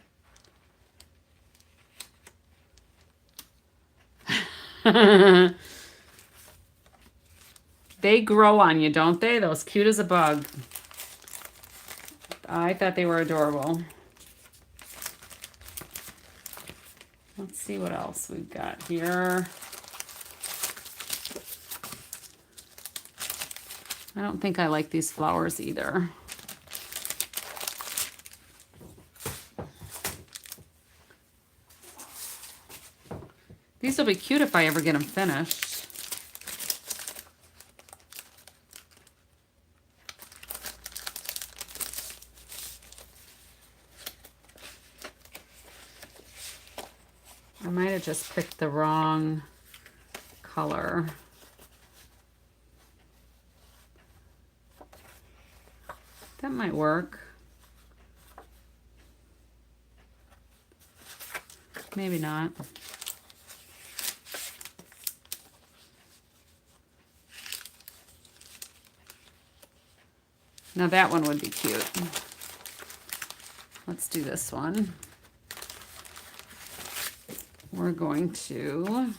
They grow on you, don't they? Those cute as a bug. I thought they were adorable. Let's see what else we've got here. I don't think I like these flowers either. These will be cute if I ever get them finished. I might have just picked the wrong color. That might work. Maybe not. Now that one would be cute. Let's do this one. We're going to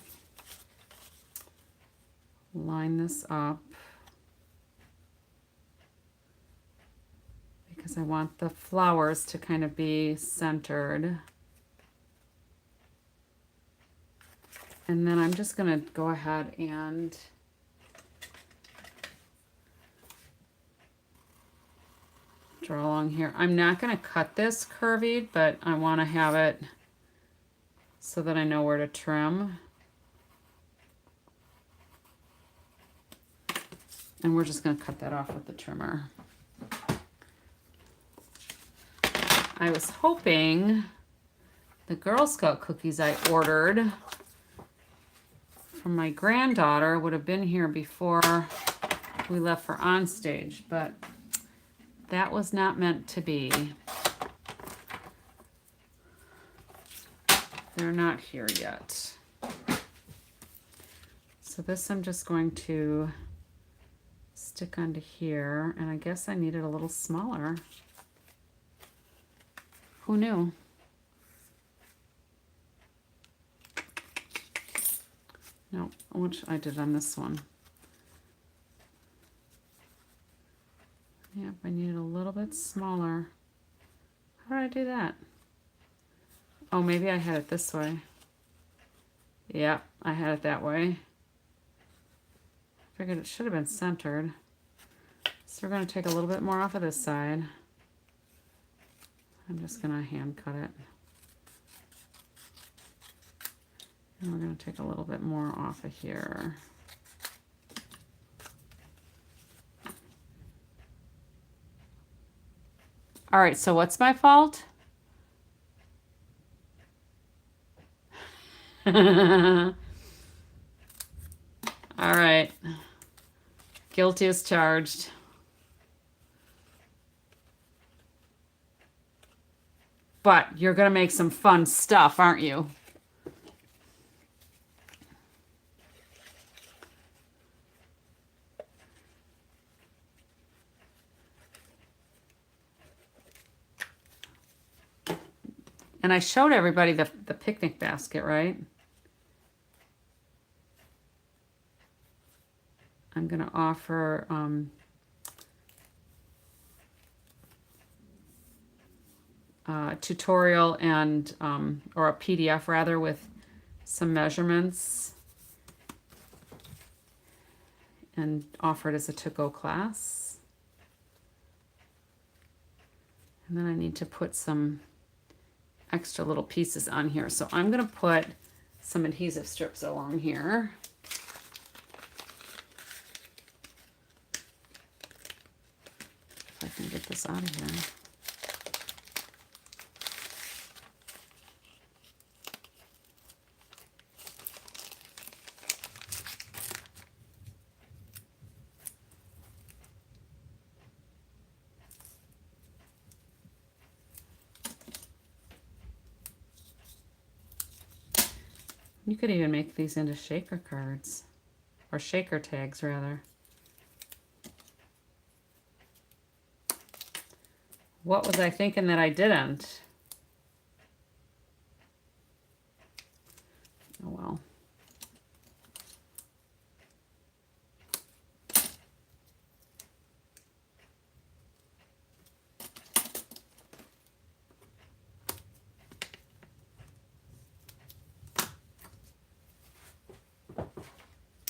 line this up because I want the flowers to kind of be centered. And then I'm just going to go ahead and draw along here. I'm not going to cut this curvy, but I want to have it so that I know where to trim. And we're just going to cut that off with the trimmer. I was hoping the Girl Scout cookies I ordered from my granddaughter would have been here before we left for OnStage, but that was not meant to be. They're not here yet. So this I'm just going to stick onto here, and I guess I need it a little smaller. Who knew? No, which I did on this one. Yep, I need it a little bit smaller. How did I do that? Oh, maybe I had it this way. Yep, I had it that way. Figured it should have been centered. So we're going to take a little bit more off of this side. I'm just going to hand cut it. And we're going to take a little bit more off of here. All right, so what's my fault? All right. Guilty as charged. But you're going to make some fun stuff, aren't you? And I showed everybody the picnic basket, right? I'm going to offer a tutorial and or a PDF rather with some measurements and offer it as a to-go class. And then I need to put some extra little pieces on here. So I'm going to put some adhesive strips along here. If I can get this out of here. You could even make these into shaker cards, or shaker tags rather. What was I thinking that I didn't? Oh well.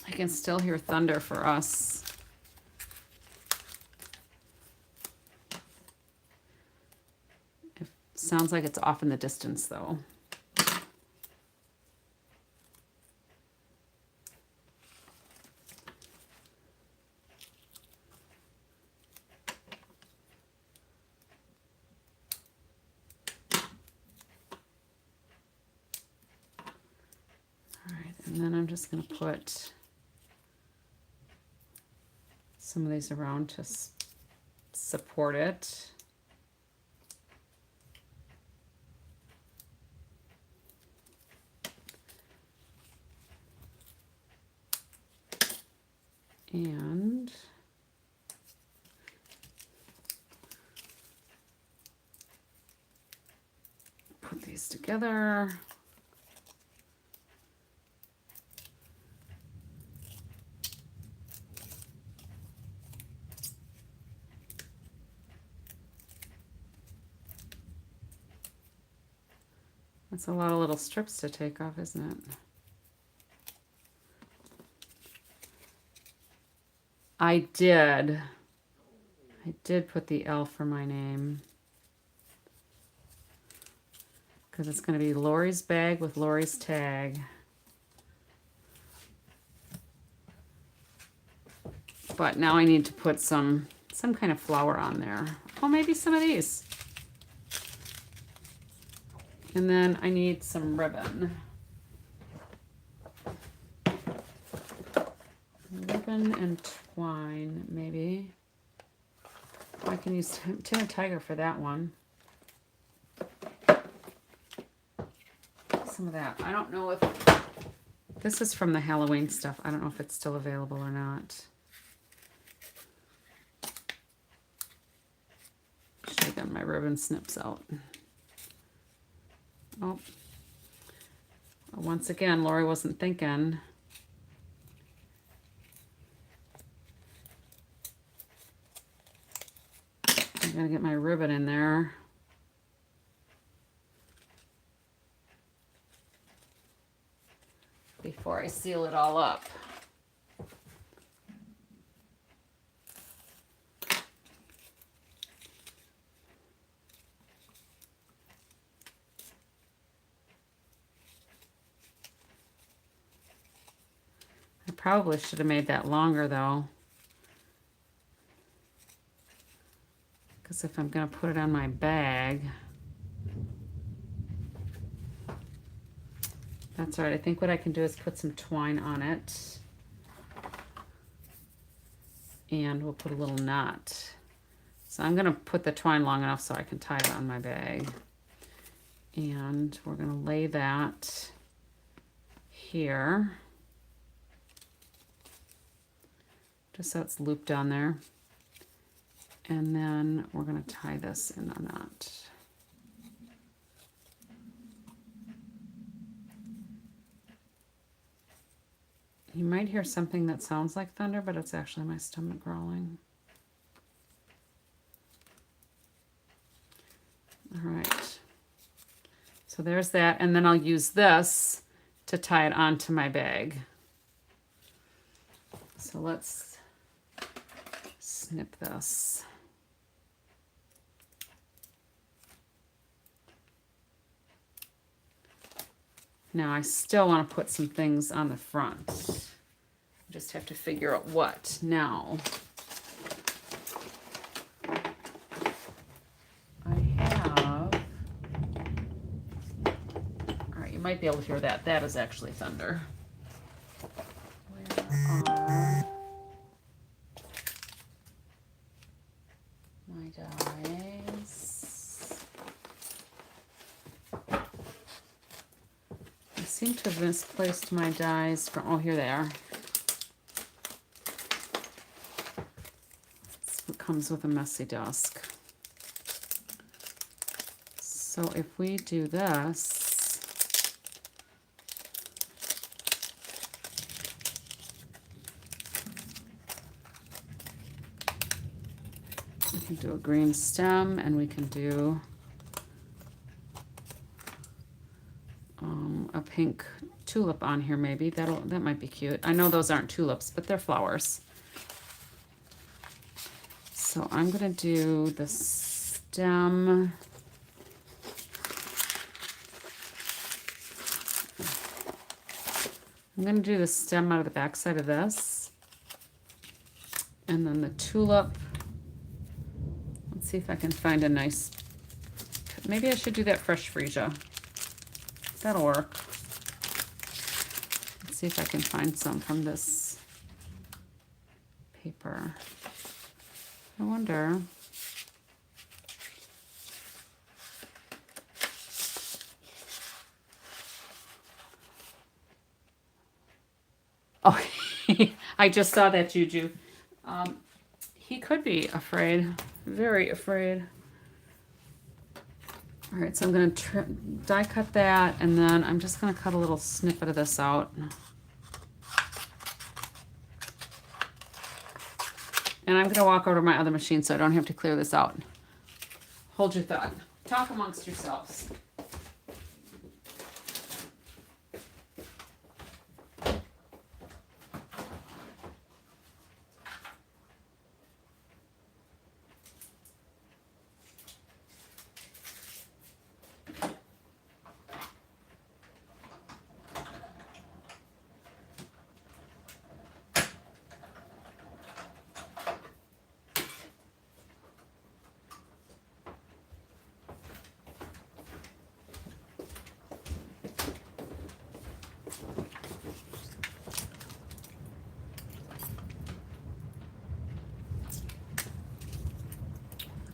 I can still hear thunder for us. It sounds like it's off in the distance though. And then I'm just going to put some of these around to support it. And put these together. That's a lot of little strips to take off, isn't it? I did put the L for my name. Because it's going to be Lori's bag with Lori's tag. But now I need to put some kind of flower on there. Oh, maybe some of these. And then I need some ribbon. Ribbon and twine, maybe. I can use Tin and Tiger for that one. Some of that. I don't know if... This is from the Halloween stuff. I don't know if it's still available or not. Should have got my ribbon snips out. Oh. Once again, Lori wasn't thinking. I'm gonna get my ribbon in there. Before I seal it all up. I probably should have made that longer though. Because if I'm going to put it on my bag, that's all right. I think what I can do is put some twine on it. And we'll put a little knot. So I'm going to put the twine long enough so I can tie it on my bag. And we're going to lay that here. Just so it's looped on there. And then we're going to tie this in a knot. You might hear something that sounds like thunder, but it's actually my stomach growling. All right. So there's that. And then I'll use this to tie it onto my bag. So let's snip this. Now I still want to put some things on the front. I just have to figure out what. Now, I have, all right, you might be able to hear that. That is actually thunder. Where are my dies? seem to have misplaced my dies from, oh, here they are. It comes with a messy desk. So if we do this, we can do a green stem, and we can do a pink tulip on here maybe. That might be cute. I know those aren't tulips, but they're flowers. So I'm gonna do the stem. I'm gonna do the stem out of the back side of this. And then the tulip. Let's see if I can find a nice, maybe I should do that fresh freesia. That'll work. Let's see if I can find some from this paper. I wonder. Oh, I just saw that, Juju. He could be afraid, very afraid. All right, so I'm going to die cut that, and then I'm just going to cut a little snippet of this out. And I'm going to walk over to my other machine so I don't have to clear this out. Hold your thought. Talk amongst yourselves.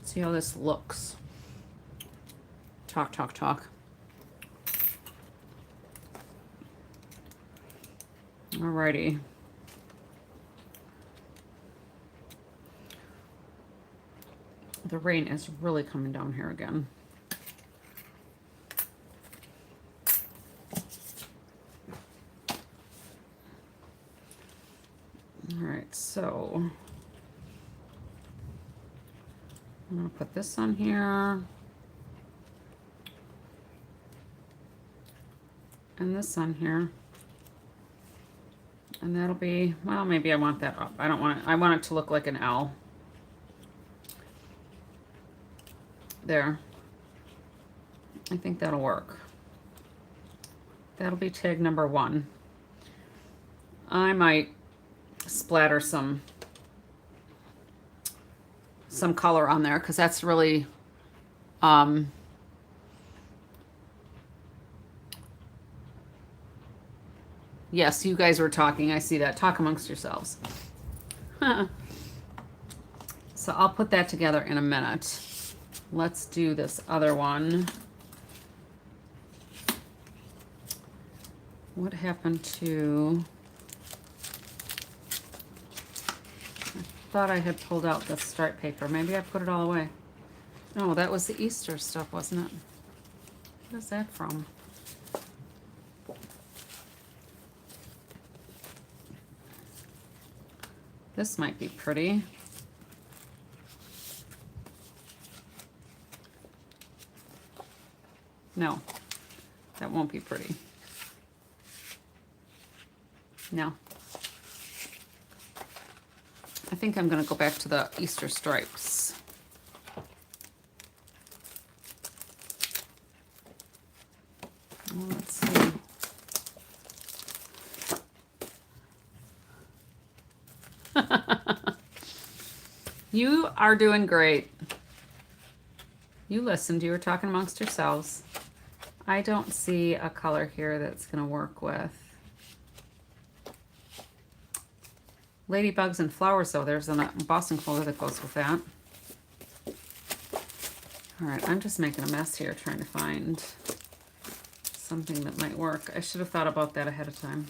See how this looks. Talk, talk, talk. Alrighty. The rain is really coming down here again. Alright, so I'm going to put this on here, and this on here, and that'll be, well, maybe I want that up. I don't want it, I want it to look like an L. There. I think that'll work. That'll be tag number 1. I might splatter some color on there because that's really yes, you guys were talking. I see that. Talk amongst yourselves. So I'll put that together in a minute. Let's do this other one. What happened to... I thought I had pulled out the stripe paper. Maybe I put it all away. No, that was the Easter stuff, wasn't it? What is that from? This might be pretty. No, that won't be pretty. No. I think I'm going to go back to the Easter stripes. Well, let's see. You are doing great. You listened. You were talking amongst yourselves. I don't see a color here that's going to work with ladybugs and flowers, though. There's an embossing folder that goes with that. All right, I'm just making a mess here trying to find something that might work. I should have thought about that ahead of time.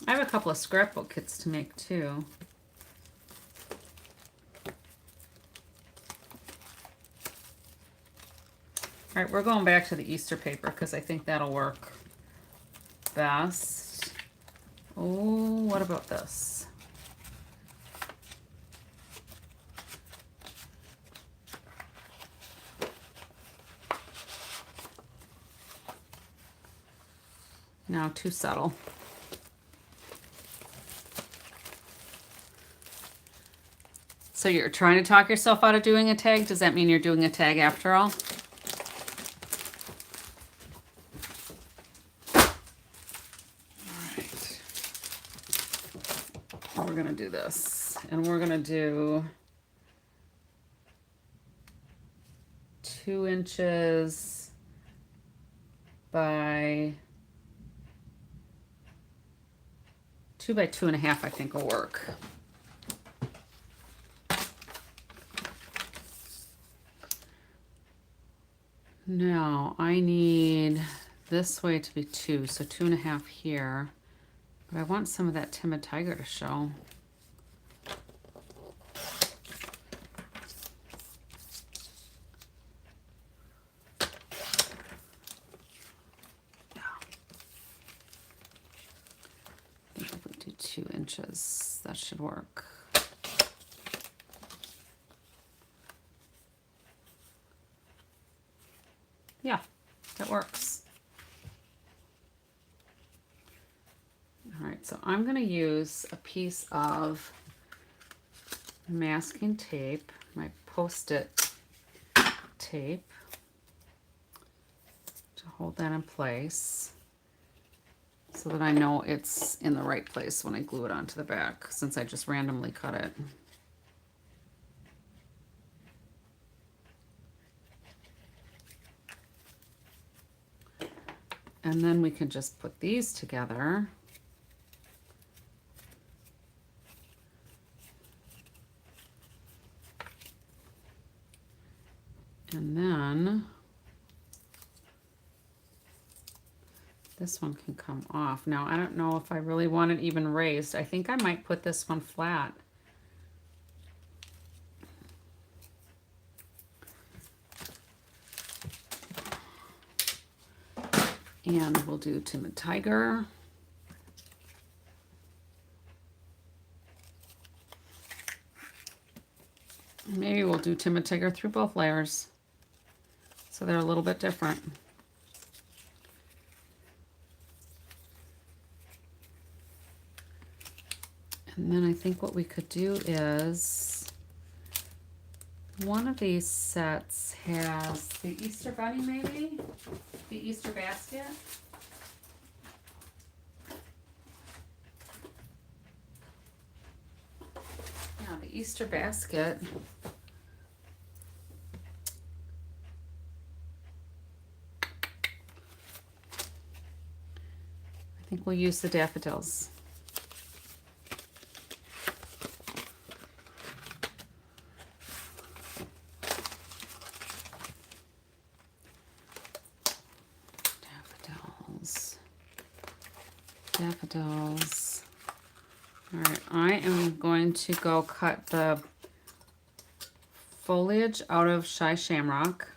I have a couple of scrapbook kits to make too. All right, we're going back to the Easter paper because I think that'll work best. Oh, what about this? No, too subtle. So you're trying to talk yourself out of doing a tag? Does that mean you're doing a tag after all? Alright. We're gonna do this. And we're gonna do 2 inches by 2 by 2.5, I think will work. Now I need this way to be 2, so 2.5 here. But I want some of that timid tiger to show. I think if we do 2 inches, that should work. Yeah, that works. All right, so I'm going to use a piece of masking tape, my Post-it tape, to hold that in place so that I know it's in the right place when I glue it onto the back, since I just randomly cut it. And then we can just put these together. And then this one can come off. Now, I don't know if I really want it even raised. I think I might put this one flat. And we'll do Timid Tiger. Maybe we'll do Timid Tiger through both layers, so they're a little bit different. And then I think what we could do is, one of these sets has the Easter Bunny, maybe? The Easter basket? Yeah, the Easter basket. I think we'll use the daffodils. Daffodils. All right, I am going to go cut the foliage out of Shy Shamrock,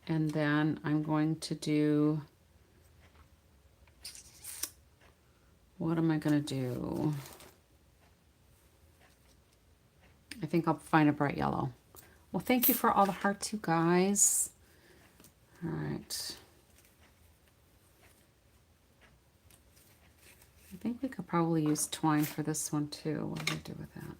and then I'm going to do, what am I going to do? I think I'll find a bright yellow. Well, thank you for all the hearts, you guys. All right. I think we could probably use twine for this one too. What do I do with that?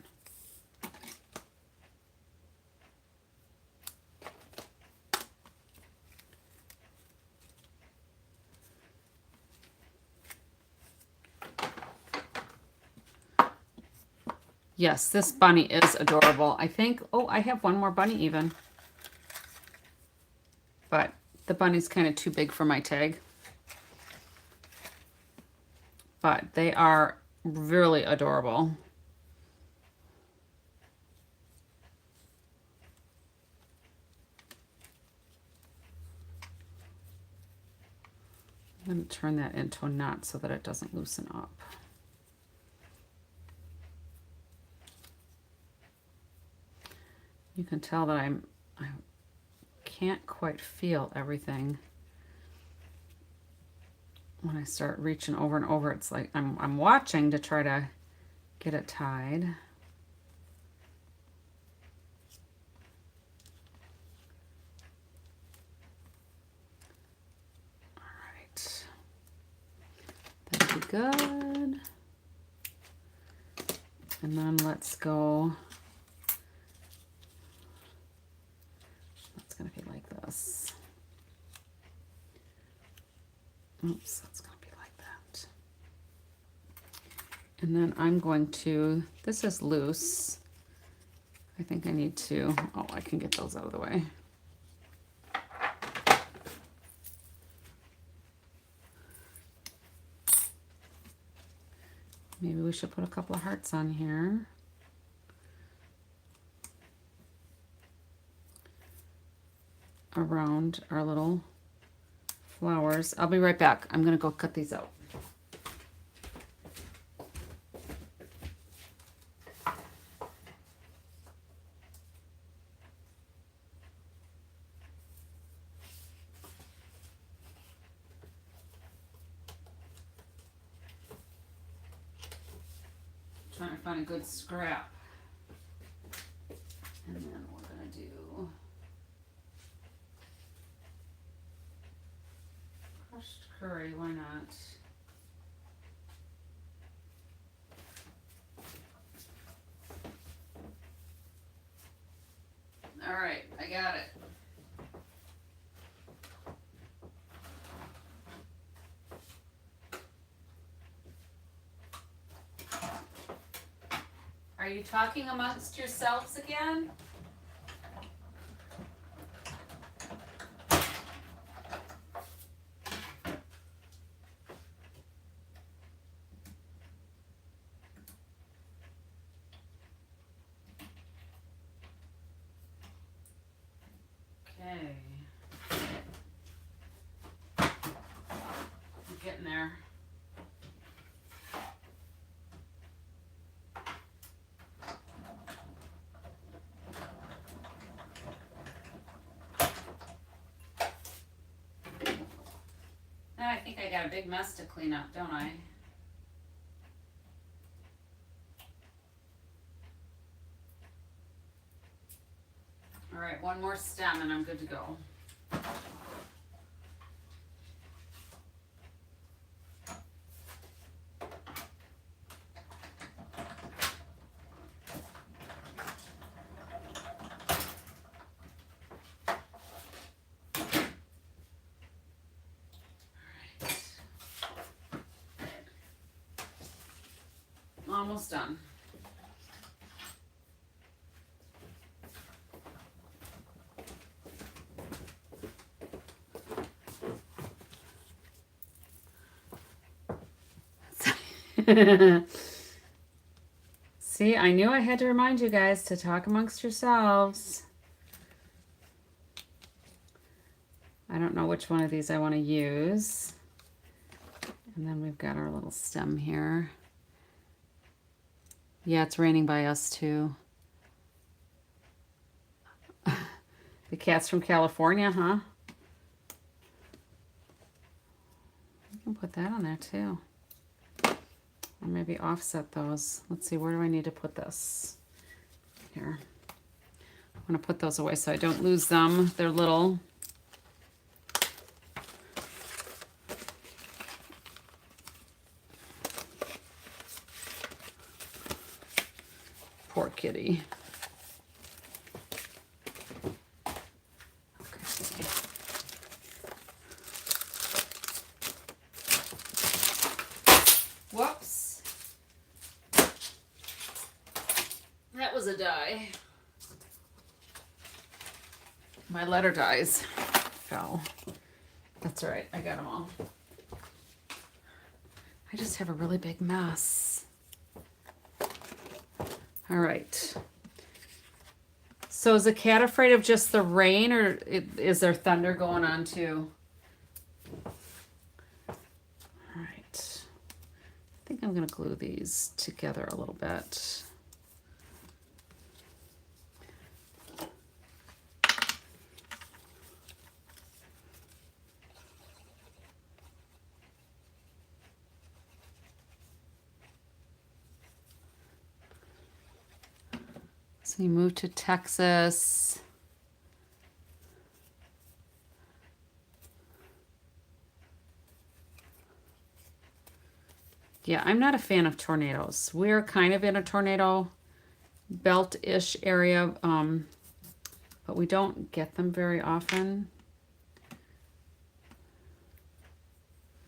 Yes, this bunny is adorable. I think, oh, I have one more bunny even. But the bunny's kind of too big for my tag. But they are really adorable. I'm going to turn that into a knot so that it doesn't loosen up. You can tell that I can't quite feel everything. When I start reaching over and over, it's like I'm watching to try to get it tied. All right. That'd be good. And then let's go. That's going to be like this. Oops, that's going to be like that. And then I'm going to, this is loose. I think I need to, oh, I can get those out of the way. Maybe we should put a couple of hearts on here. Around our little flowers. I'll be right back. I'm going to go cut these out. Trying to find a good scrap. And then we're going to do crushed curry, why not? All right, I got it. Are you talking amongst yourselves again? Okay. I'm getting there. Now I think I got a big mess to clean up, don't I? All right, one more stem and I'm good to go. Almost done. See, I knew I had to remind you guys to talk amongst yourselves. I don't know which one of these I want to use. And then we've got our little stem here. Yeah, it's raining by us too. The cat's from California, huh? You can put that on there too. Or maybe offset those. Let's see, where do I need to put this? Here. I'm going to put those away so I don't lose them. They're little. Poor kitty. Okay. Whoops. That was a die. My letter dies fell. That's all right. I got them all. I just have a really big mess. All right. So is the cat afraid of just the rain, or is there thunder going on too? think I'm going to glue these together a little bit. So you moved to Texas. Yeah, I'm not a fan of tornadoes. We're kind of in a tornado belt-ish area, but we don't get them very often.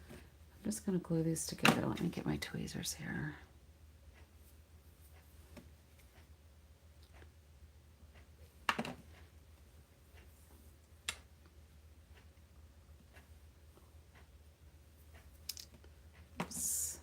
I'm just going to glue these together. Let me get my tweezers here. Oops.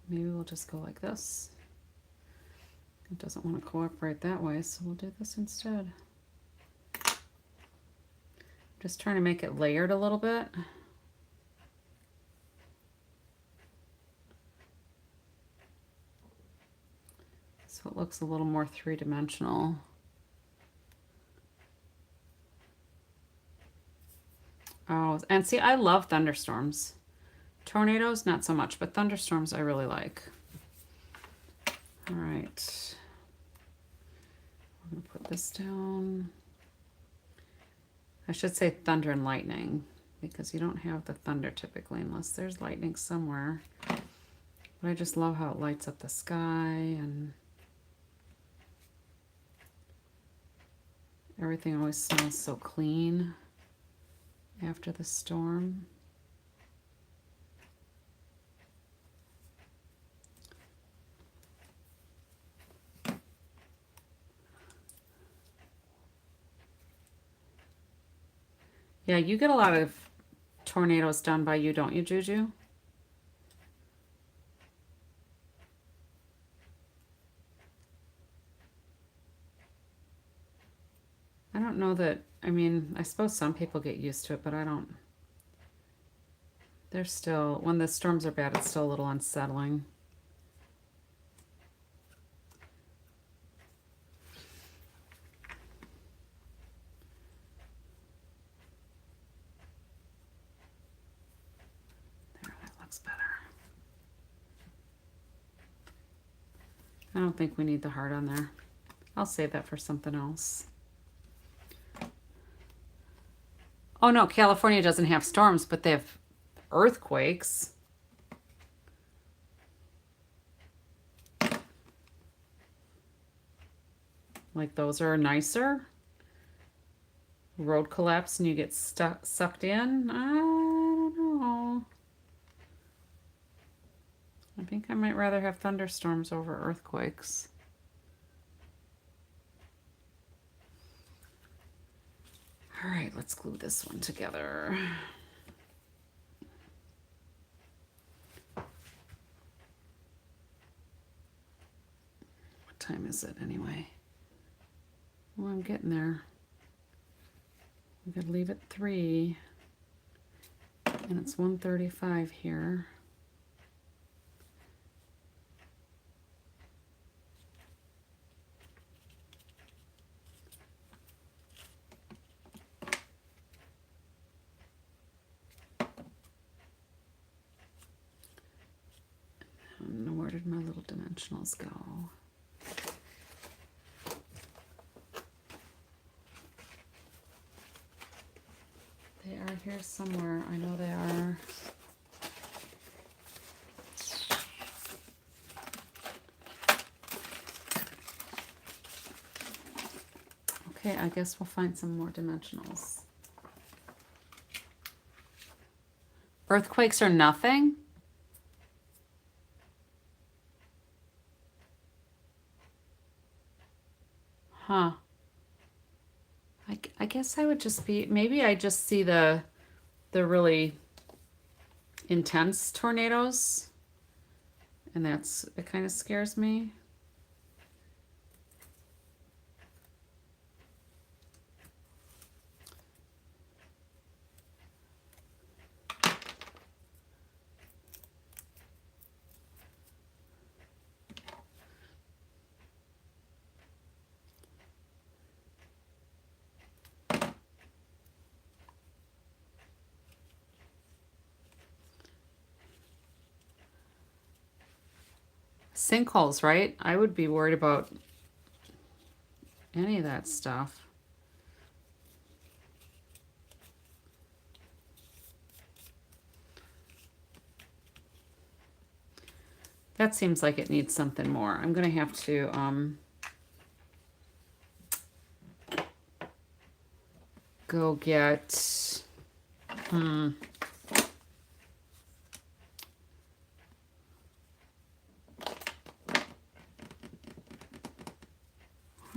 Maybe we'll just go like this. It doesn't want to cooperate that way, so we'll do this instead. Just trying to make it layered a little bit. So it looks a little more three-dimensional. Oh, and see, I love thunderstorms. Tornadoes, not so much, but thunderstorms I really like. All right. I'm going to put this down. I should say thunder and lightning, because you don't have the thunder typically unless there's lightning somewhere. But I just love how it lights up the sky, and everything always smells so clean after the storm. Yeah, you get a lot of tornadoes done by you, don't you, Juju? I don't know that, I mean, I suppose some people get used to it, but I don't. They're still, when the storms are bad, it's still a little unsettling. There, that looks better. I don't think we need the heart on there. I'll save that for something else. Oh no, California doesn't have storms, but they have earthquakes. Like those are nicer. Road collapse and you get sucked in. I don't know. I think I might rather have thunderstorms over earthquakes. All right, let's glue this one together. What time is it anyway? Well, I'm getting there. We could leave it 3, and it's 1:35 here. And where did my little dimensionals go? They are here somewhere. I know they are. Okay, I guess we'll find some more dimensionals. Earthquakes are nothing? Huh. I guess I would just be, maybe I just see the really intense tornadoes. And it kind of scares me. Sinkholes, right? I would be worried about any of that stuff. That seems like it needs something more. I'm gonna have to go get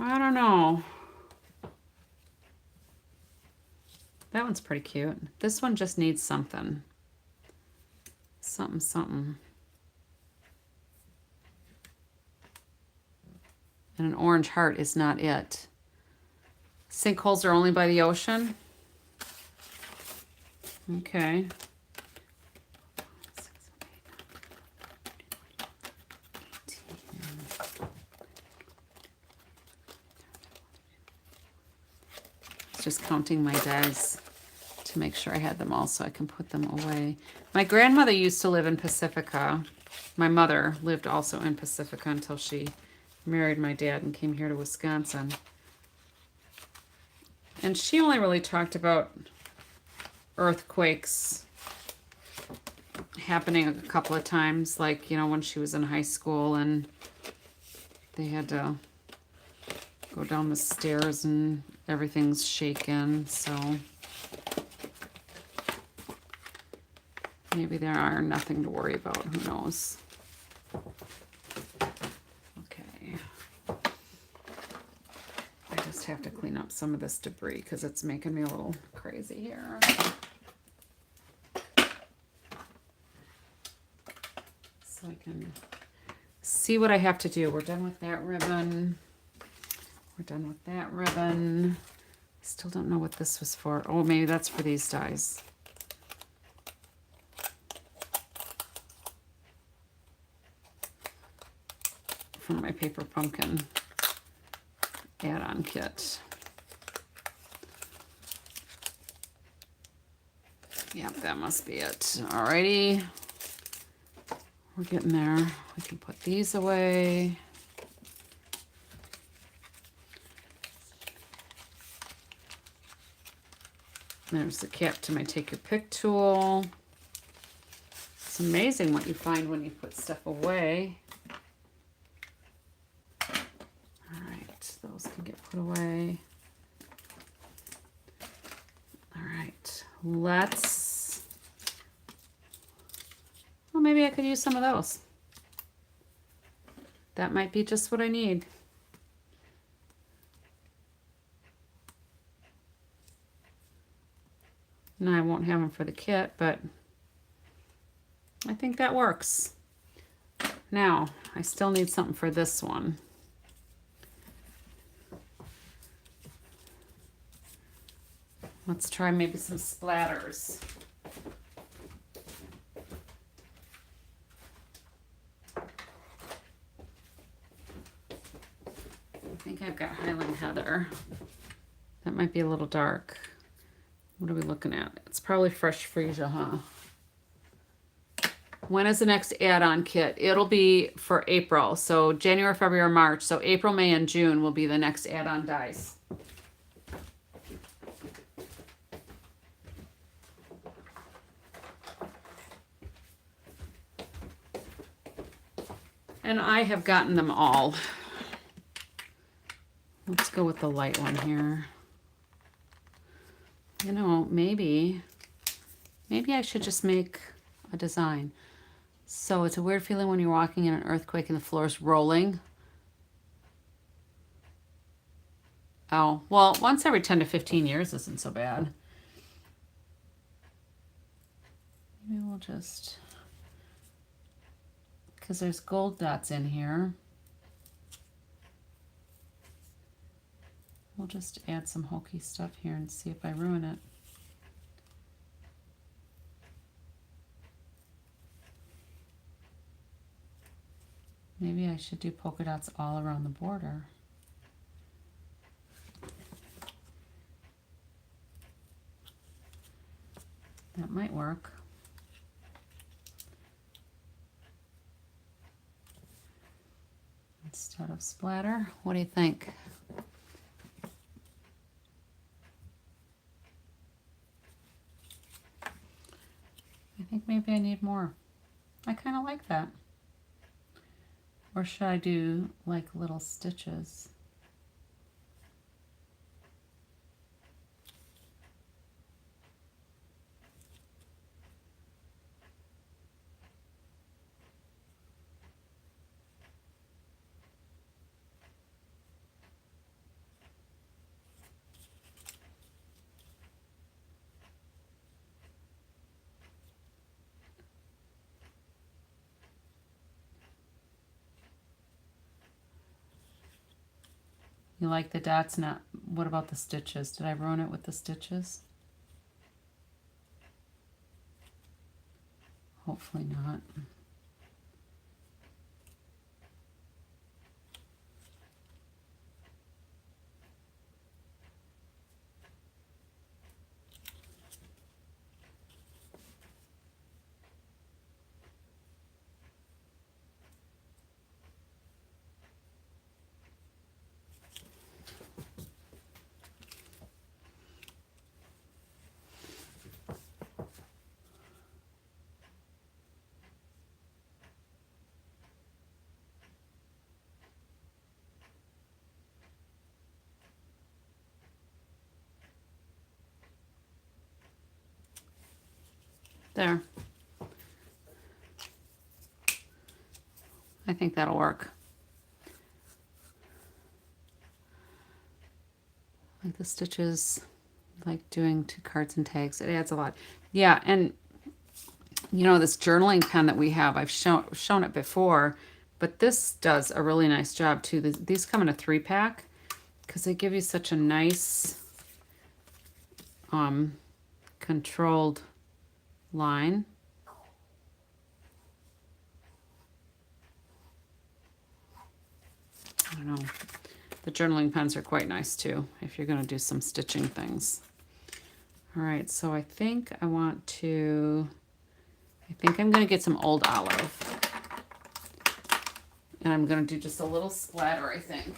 I don't know. That one's pretty cute. This one just needs something. Something. And an orange heart is not it. Sinkholes are only by the ocean? Okay. Just counting my days to make sure I had them all so I can put them away. My grandmother used to live in Pacifica. My mother lived also in Pacifica until she married my dad and came here to Wisconsin. And she only really talked about earthquakes happening a couple of times, like, you know, when she was in high school and they had to go down the stairs and everything's shaken, so maybe there are nothing to worry about, who knows. Okay. I just have to clean up some of this debris because it's making me a little crazy here. So I can see what I have to do. We're done with that ribbon. We're done with that ribbon. Still don't know what this was for. Oh, maybe that's for these dies. From my paper pumpkin add-on kit. Yep, that must be it. Alrighty. We're getting there. We can put these away. There's the cap to my Take Your Pick tool. It's amazing what you find when you put stuff away. All right, those can get put away. All right, let's, well, maybe I could use some of those. That might be just what I need. No, I won't have them for the kit, but I think that works. Now, I still need something for this one. Let's try maybe some splatters. I think I've got Highland Heather. That might be a little dark. What are we looking at? It's probably Fresh Freesia, huh? When is the next add-on kit? It'll be for April. So January, February, March. So April, May, and June will be the next add-on dies. And I have gotten them all. Let's go with the light one here. You know, maybe I should just make a design. So it's a weird feeling when you're walking in an earthquake and the floor is rolling. Oh, well, once every 10 to 15 years isn't so bad. Maybe we'll just, because there's gold dots in here. We'll just add some hokey stuff here and see if I ruin it. Maybe I should do polka dots all around the border. That might work. Instead of splatter, what do you think? I think maybe I need more. I kind of like that. Or should I do like little stitches? You like the dots? Not. What about the stitches? Did I ruin it with the stitches? Hopefully not. There. I think that'll work. Like the stitches, like doing 2 cards and tags. It adds a lot. Yeah, and you know, this journaling pen that we have, I've shown it before, but this does a really nice job too. These come in a 3-pack because they give you such a nice controlled line. I don't know. The journaling pens are quite nice too if you're going to do some stitching things. All right, so I think I'm going to get some Old Olive. And I'm going to do just a little splatter, I think.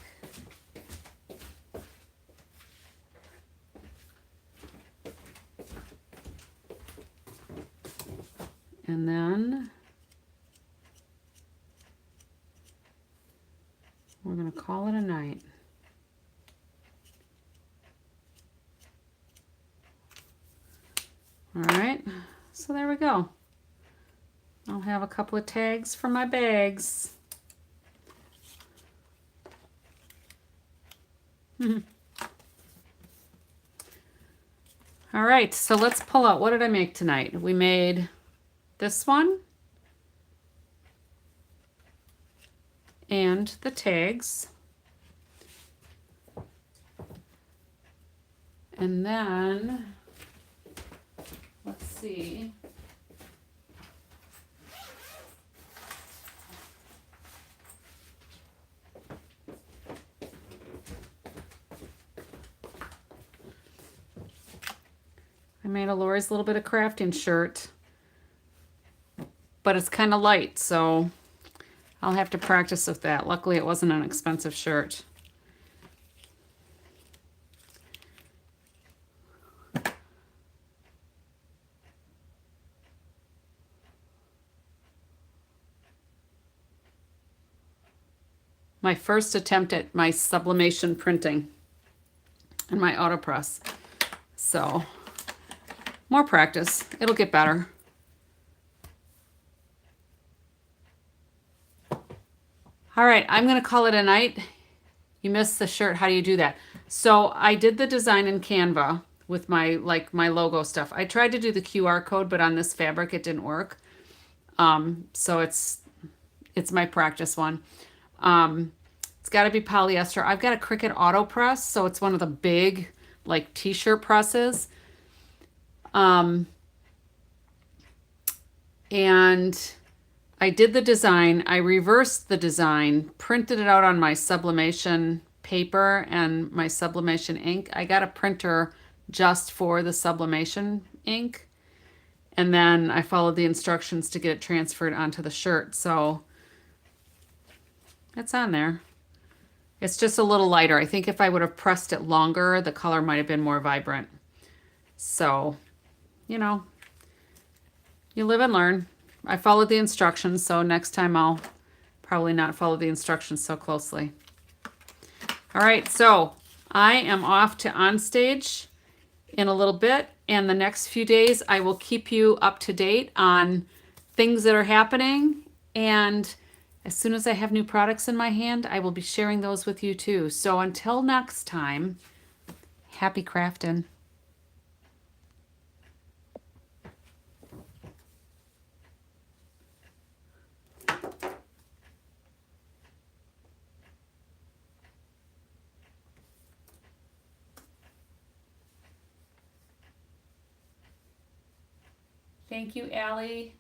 And then we're going to call it a night. All right, so there we go. I'll have a couple of tags for my bags. All right, so let's pull out. What did I make tonight? We made this one and the tags. And then, let's see. I made a Lori's Little Bit of Crafting shirt, but it's kind of light, so I'll have to practice with that. Luckily, it wasn't an expensive shirt. My first attempt at my sublimation printing and my AutoPress. So, more practice. It'll get better. All right, I'm going to call it a night. You missed the shirt. How do you do that? So I did the design in Canva with my logo stuff. I tried to do the QR code, but on this fabric it didn't work. So It's my practice one. It's got to be polyester. I've got a Cricut auto press, so it's one of the big like t-shirt presses. And I did the design. I reversed the design, printed it out on my sublimation paper and my sublimation ink. I got a printer just for the sublimation ink. And then I followed the instructions to get it transferred onto the shirt. So it's on there. It's just a little lighter. I think if I would have pressed it longer, the color might have been more vibrant. So, you know, you live and learn. I followed the instructions, so next time I'll probably not follow the instructions so closely. All right, so I am off to OnStage in a little bit, and the next few days I will keep you up to date on things that are happening, and as soon as I have new products in my hand, I will be sharing those with you too. So until next time, happy crafting. Thank you, Allie.